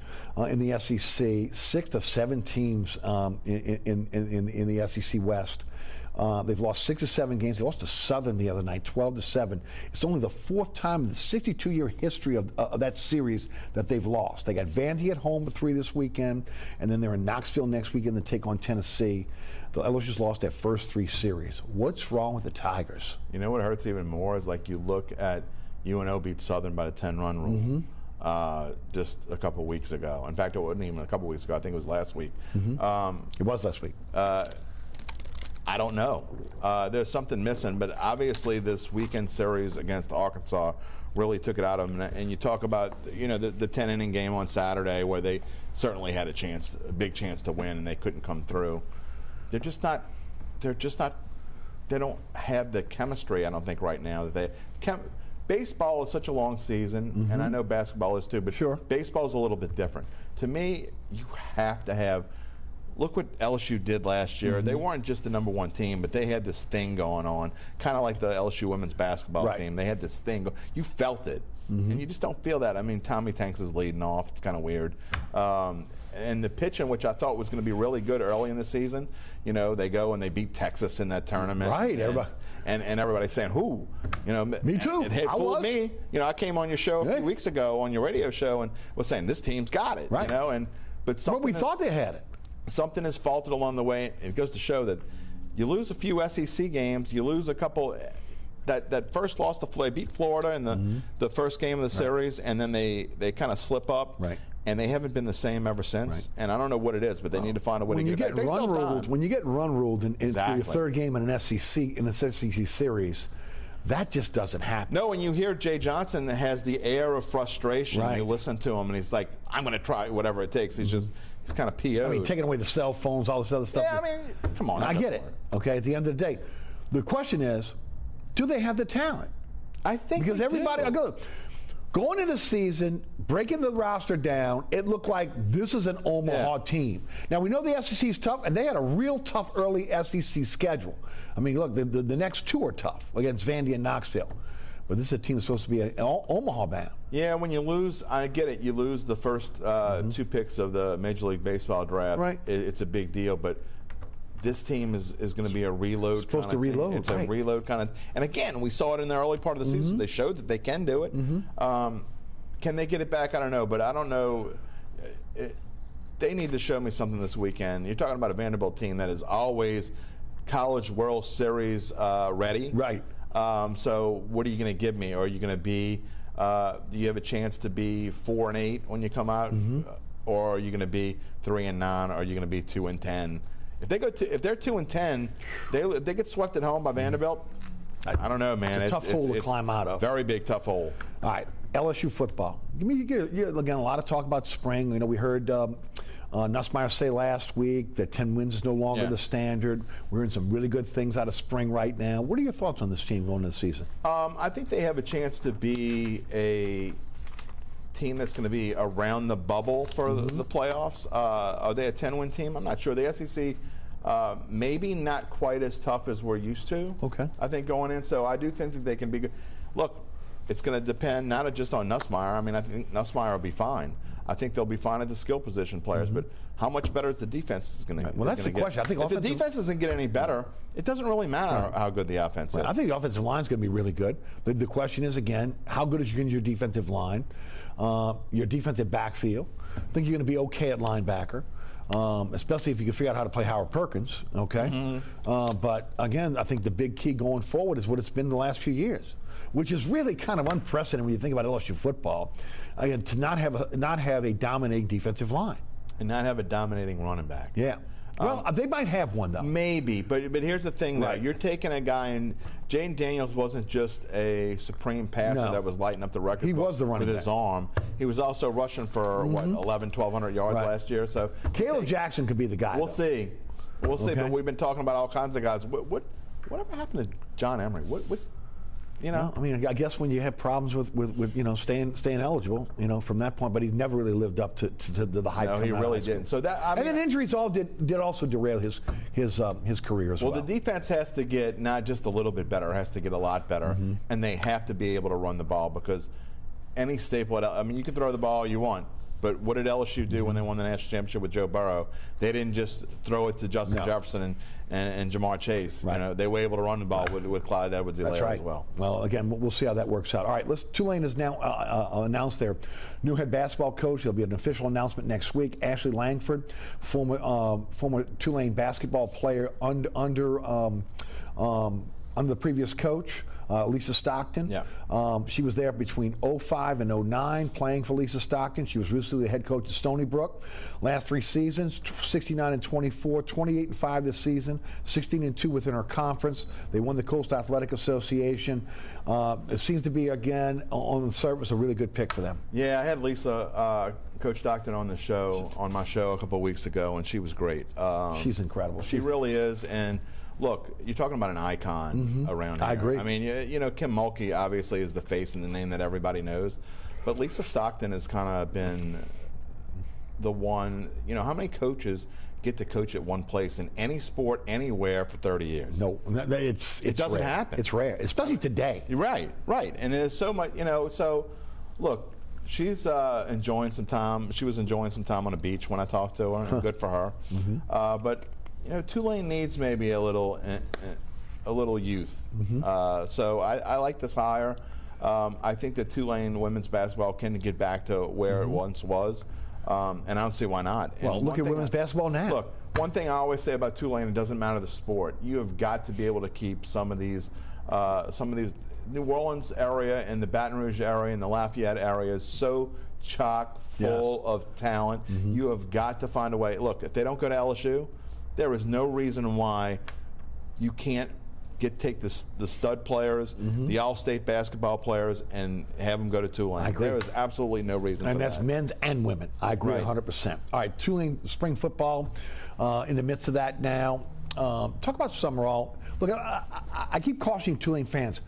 in the SEC, 6 of 7 teams in the SEC West. They've lost 6 of 7 games. They lost to Southern the other night, 12-7. It's only the 4th time in the 62-year history of that series that they've lost. They got Vandy at home for 3 this weekend, and then they're in Knoxville next weekend to take on Tennessee. The LSU's lost their first 3 series. What's wrong with the Tigers? You know what hurts even more is, like, you look at UNO beat Southern by the 10-run rule just a couple weeks ago. In fact, it wasn't even a couple weeks ago. I think it was last week. It was last week. I don't know. There's something missing, but obviously this weekend series against Arkansas really took it out of them. And you talk about, you know, the 10-inning game on Saturday where they certainly had a big chance to win, and they couldn't come through. They don't have the chemistry, I don't think, right now. Baseball is such a long season, and I know basketball is too, but baseball is a little bit different. To me, you have to have. Look what LSU did last year. They weren't just the #1 team, but they had this thing going on, kind of like the LSU women's basketball team. They had this thing. You felt it, and you just don't feel that. I mean, Tommy Tanks is leading off. It's kind of weird. And the pitching, which I thought was going to be really good early in the season, you know, they go and they beat Texas in that tournament. Right, everybody. And everybody's saying, who? You know, me too. It fooled me. You know, I came on your show a few weeks ago on your radio show and was saying this team's got it. Right. You know, but we thought they had it. Something has faltered along the way. It goes to show that you lose a few SEC games, you lose a couple. That first loss to Florida, beat Florida in the first game of the series, and then they kind of slip up. Right. And they haven't been the same ever since. Right. And I don't know what it is, but they need to find a way to get it back. When you get run ruled in your 3rd game in an SEC series, that just doesn't happen. No, and you hear Jay Johnson has the air of frustration. You listen to him, and he's like, I'm going to try whatever it takes. He's kind of PO'd. I mean, taking away the cell phones, all this other stuff. Yeah, I mean, come on. I get it. Okay, at the end of the day. The question is, do they have the talent? I think because everybody going into the season, breaking the roster down, it looked like this is an Omaha team. Now, we know the SEC is tough, and they had a real tough early SEC schedule. I mean, look, the next 2 are tough against Vandy and Knoxville. But this is a team that's supposed to be an Omaha bound. Yeah, when you lose, I get it. You lose the first 2 picks of the Major League Baseball draft. Right. It's a big deal, but this team is going to be a reload. Supposed to reload. It's a reload kind of. And again, we saw it in the early part of the season. They showed that they can do it. Can they get it back? I don't know, but I don't know. They need to show me something this weekend. You're talking about a Vanderbilt team that is always College World Series ready. Right. So what are you going to give me? Are you going to be? Do you have a chance to be 4-8 when you come out, or are you going to be 3-9? Or are you going to be 2-10? If they're 2-10, they get swept at home by Vanderbilt. I don't know, man. It's a tough hole to climb out of. Very big, tough hole. All right, LSU football. Again, a lot of talk about spring. You know, we heard Nussmeier say last week that 10 wins is no longer the standard. We're hearing some really good things out of spring right now. What are your thoughts on this team going into the season? I think they have a chance to be a team that's going to be around the bubble for the playoffs. Are they a 10-win team? I'm not sure. The SEC, maybe not quite as tough as we're used to. Okay. I think going in. So I do think that they can be good. Look, it's going to depend not just on Nussmeier. I mean, I think Nussmeier will be fine. I think they'll be fine at the skill position players, but how much better is the defense is going to get? Well, that's the question. I think if the defense doesn't get any better, it doesn't really matter how good the offense is. I think the offensive line is going to be really good. The question is, again, how good is your defensive line, your defensive backfield? I think you're going to be okay at linebacker. Especially if you can figure out how to play Howard Perkins, okay? But again, I think the big key going forward is what it's been the last few years, which is really kind of unprecedented when you think about LSU football, to not have a dominating defensive line. And not have a dominating running back. Yeah. Well, they might have one, though. Maybe, but here's the thing, though. You're taking a guy, and Jaden Daniels wasn't just a supreme passer that was lighting up the record. He was the running with his arm. He was also rushing for, 1,100 yards last year. So Caleb Jackson could be the guy. We'll see. We'll see, but we've been talking about all kinds of guys. whatever happened to John Emery? What you know? Well, I mean, I guess when you have problems with you know staying eligible, you know, from that point, but he's never really lived up to the hype. No, he really didn't. So that and then injuries all did also derail his career as well. Well, the defense has to get not just a little bit better, it has to get a lot better, and they have to be able to run the ball because any staple. I mean, you can throw the ball all you want. But what did LSU do when they won the national championship with Joe Burrow? They didn't just throw it to Justin Jefferson and Jamar Chase. Right. You know, they were able to run the ball with Clyde Edwards-Helaire as well. Well, again, we'll see how that works out. All right, Tulane has now announced their new head basketball coach. There'll be an official announcement next week. Ashley Langford, former Tulane basketball player under the previous coach. Lisa Stockton. Yeah. She was there between 2005 and 2009 playing for Lisa Stockton. She was recently the head coach at Stony Brook. Last 3 seasons, 69-24, 28-5 this season, 16-2 within her conference. They won the Coast Athletic Association. It seems to be, again, on the surface, a really good pick for them. Yeah, I had Lisa, Coach Stockton on my show a couple of weeks ago, and she was great. She's incredible. She really is, and look, you're talking about an icon around here. I agree. I mean, you know, Kim Mulkey obviously is the face and the name that everybody knows, but Lisa Stockton has kind of been the one. You know, how many coaches get to coach at one place in any sport, anywhere for 30 years? No, it doesn't rare. Happen. It's rare, especially today. Right, and there's so much. You know, so look. She's enjoying some time. She was enjoying some time on the beach when I talked to her. Good for her. But you know, Tulane needs maybe a little youth. So I like this hire. I think that Tulane women's basketball can get back to where it once was, and I don't see why not. Well, and look at women's basketball now. Look, one thing I always say about Tulane, it doesn't matter the sport. You have got to be able to keep some of these New Orleans area and the Baton Rouge area and the Lafayette area is so chock full of talent. You have got to find a way. Look, if they don't go to LSU, there is no reason why you can't take the stud players, the all-state basketball players, and have them go to Tulane. I agree. There is absolutely no reason for that. And that's men's and women. I agree 100%. All right, Tulane spring football in the midst of that now. Talk about Summerall. Look, I keep cautioning Tulane fans.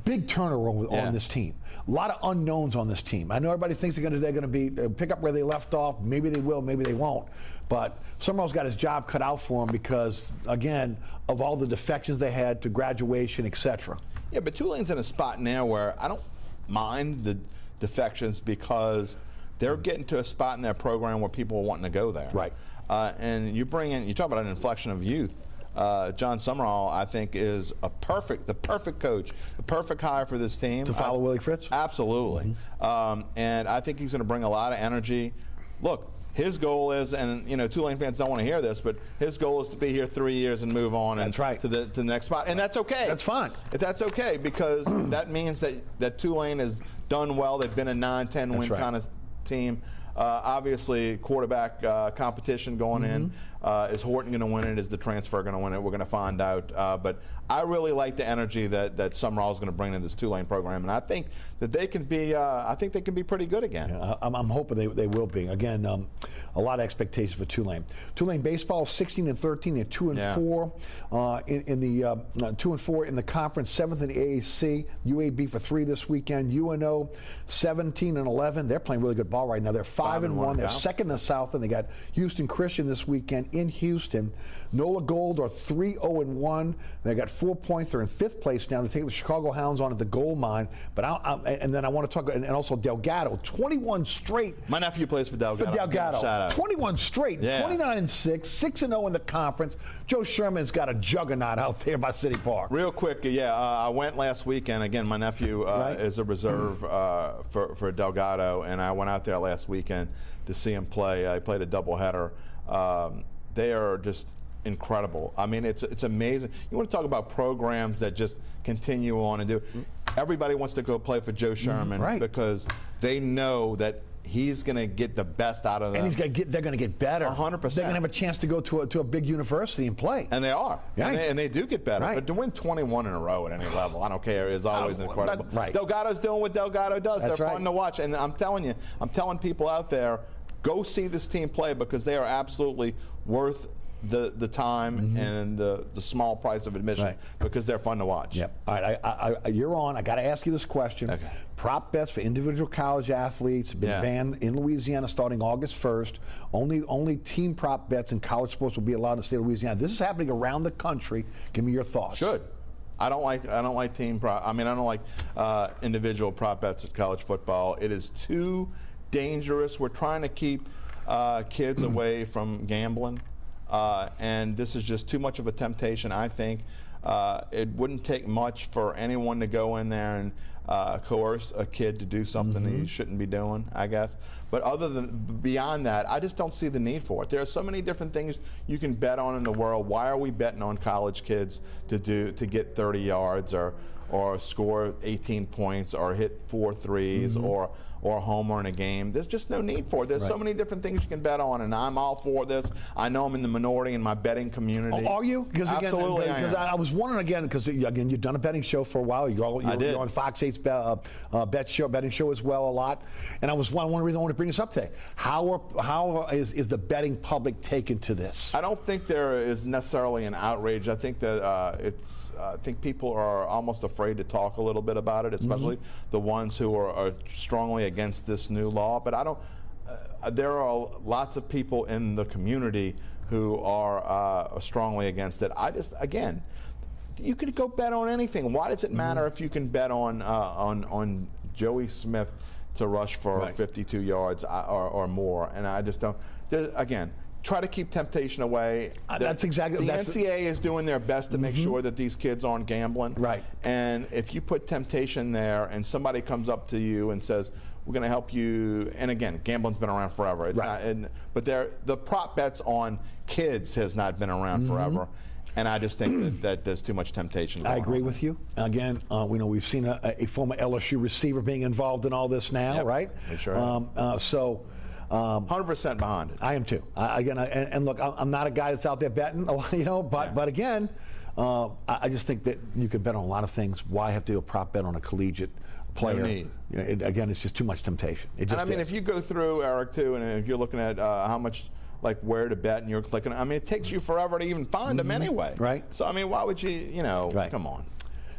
Big turnaround on this team. A lot of unknowns on this team. I know everybody thinks they're going to be pick up where they left off. Maybe they will, maybe they won't. But Summerall's got his job cut out for him because, again, of all the defections they had to graduation, etc. Yeah, but Tulane's in a spot now where I don't mind the defections because they're getting to a spot in their program where people are wanting to go there. Right. And you talk about an inflection of youth. John Summerall, I think, is the perfect coach, the perfect hire for this team. To follow Willie Fritz? Absolutely. And I think he's going to bring a lot of energy. Look, his goal is, and you know, Tulane fans don't want to hear this, but his goal is to be here 3 years and move on. That's right. To the next spot, and that's okay. That's fine. That's okay because that means that Tulane has done well. They've been a 9-10 win kind of team. Obviously, quarterback competition going in. Is Horton going to win it? Is the transfer going to win it? We're going to find out. But I really like the energy that Summerall is going to bring to this Tulane program, and I think that they can be. I think they can be pretty good again. Yeah, I'm hoping they will be. Again, a lot of expectations for Tulane. Tulane baseball 16-13. They're 2-4 in the 2-4 in the conference. 7th in the AAC. UAB for 3 this weekend. UNO 17-11. They're playing really good ball right now. They're 5-1. They're second in the South, and they got Houston Christian this weekend in Houston. NOLA Gold are 3-0-1. They got 4 points. They're in 5th place now. They take the Chicago Hounds on at the gold mine. But and then I want to talk, and also Delgado, 21 straight. My nephew plays for Delgado. Shout out. 21 straight, 29-6, 6-0 in the conference. Joe Sherman's got a juggernaut out there by City Park. Real quick, I went last weekend. Again, my nephew is a reserve for Delgado, and I went out there last weekend to see him play. I played a doubleheader. They are just incredible. I mean, it's amazing. You want to talk about programs that just continue on and do. Everybody wants to go play for Joe Sherman because they know that he's going to get the best out of them. And they're going to get better. 100%. They're going to have a chance to go to a big university and play. And they are. And they do get better. But to win 21 in a row at any level, I don't care, is always incredible. Delgado's doing what Delgado does. They're fun to watch. And I'm telling people out there, go see this team play because they are absolutely worth the time and the small price of admission because they're fun to watch. Yep. All right, you're on. I got to ask you this question. Okay. Prop bets for individual college athletes have been banned in Louisiana starting August 1st. Only team prop bets in college sports will be allowed in the state of Louisiana. This is happening around the country. Give me your thoughts. Should. I don't like team prop. I mean, I don't like individual prop bets at college football. It is too dangerous. We're trying to keep kids away from gambling. And this is just too much of a temptation. I think it wouldn't take much for anyone to go in there and coerce a kid to do something that he shouldn't be doing, I guess. But beyond that, I just don't see the need for it. There are so many different things you can bet on in the world. Why are we betting on college kids to get 30 yards or score 18 points or hit 4 threes or a homer in a game? There's just no need for it. There's so many different things you can bet on, and I'm all for this. I know I'm in the minority in my betting community. Oh, are you? Because absolutely, because I was wondering again, because again, you've done a betting show for a while. You're on Fox 8's betting show as well a lot. And I was one reason I want to bring this up today. How is the betting public taken to this? I don't think there is necessarily an outrage. I think that I think people are almost afraid to talk a little bit about it, especially the ones who are strongly against this new law. But I don't. There are lots of people in the community who are strongly against it. I just, again, you could go bet on anything. Why does it matter if you can bet on Joey Smith to rush for 52 yards or more? And I just don't. Again, try to keep temptation away. That's exactly. The NCAA is doing their best to make sure that these kids aren't gambling. Right. And if you put temptation there, and somebody comes up to you and says, "We're going to help you," and again, gambling's been around forever. It's not, but the prop bets on kids has not been around forever. And I just think that there's too much temptation. I agree with you. Again, we know we've seen a former LSU receiver being involved in all this now, right? We sure have. 100% behind it. I am too. And look, I'm not a guy that's out there betting, but again, I just think that you can bet on a lot of things. Why have to do a prop bet on a collegiate player? No need. Again, it's just too much temptation. If you go through, Eric, too, and if you're looking at how much, like where to bet, and you're clicking, it takes you forever to even find them anyway. Right. So, why would you, come on.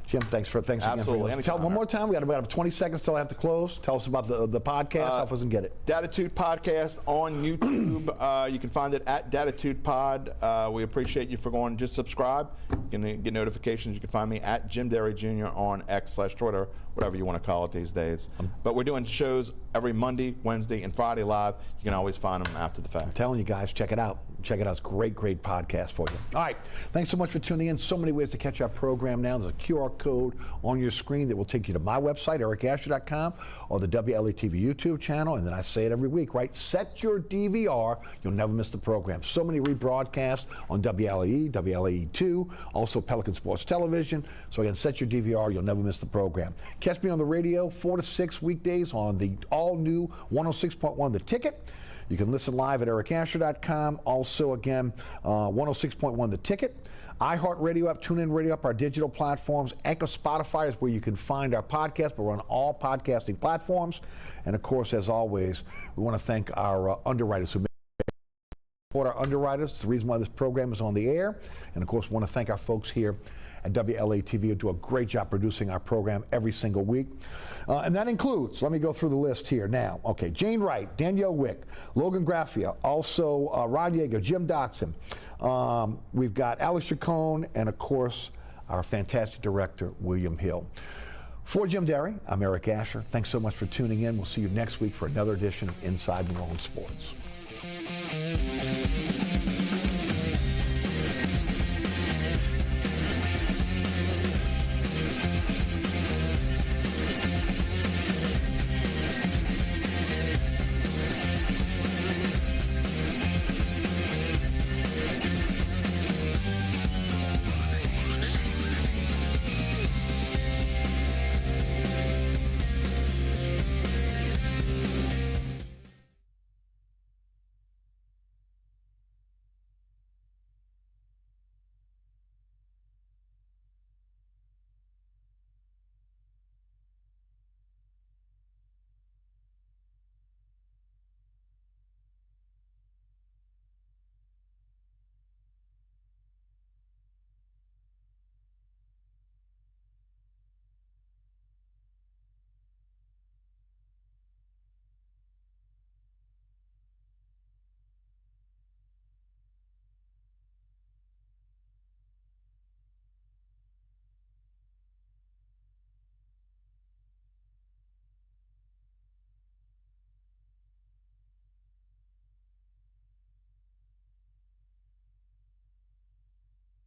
Jim, thanks again. Absolutely. Tell one more time. We got about 20 seconds till I have to close. Tell us about the podcast. Help us and get it. Datitude Podcast on YouTube. You can find it at Datitude Pod. We appreciate you for going. Just subscribe. You can get notifications. You can find me at Jim Derry Jr. on X/Twitter, whatever you want to call it these days. But we're doing shows every Monday, Wednesday, and Friday live. You can always find them after the fact. I'm telling you guys, check it out. Check it out. It's a great podcast for you. All right. Thanks so much for tuning in. So many ways to catch our program now. There's a QR code on your screen that will take you to my website, ericasher.com, or the WLAE-TV YouTube channel. And then I say it every week, right? Set your DVR. You'll never miss the program. So many rebroadcasts on WLAE, WLAE-2, also Pelican Sports Television. So again, set your DVR. You'll never miss the program. Catch me on the radio 4 to 6 weekdays on the all-new 106.1 The Ticket. You can listen live at ericasher.com. Also, again, 106.1 The Ticket. iHeartRadio app, TuneIn Radio app, our digital platforms. Anchor Spotify is where you can find our podcast, but we're on all podcasting platforms. And, of course, as always, we want to thank our underwriters who support our underwriters. It's the reason why this program is on the air. And, of course, we want to thank our folks here at WLAE-TV who do a great job producing our program every single week. And that includes, let me go through the list here now. Okay, Jane Wright, Danielle Wick, Logan Graffia, also Ron Yeager, Jim Dotson. We've got Alex Chacon, and of course, our fantastic director, William Hill. For Jim Derry, I'm Eric Asher. Thanks so much for tuning in. We'll see you next week for another edition of Inside New Orleans Sports.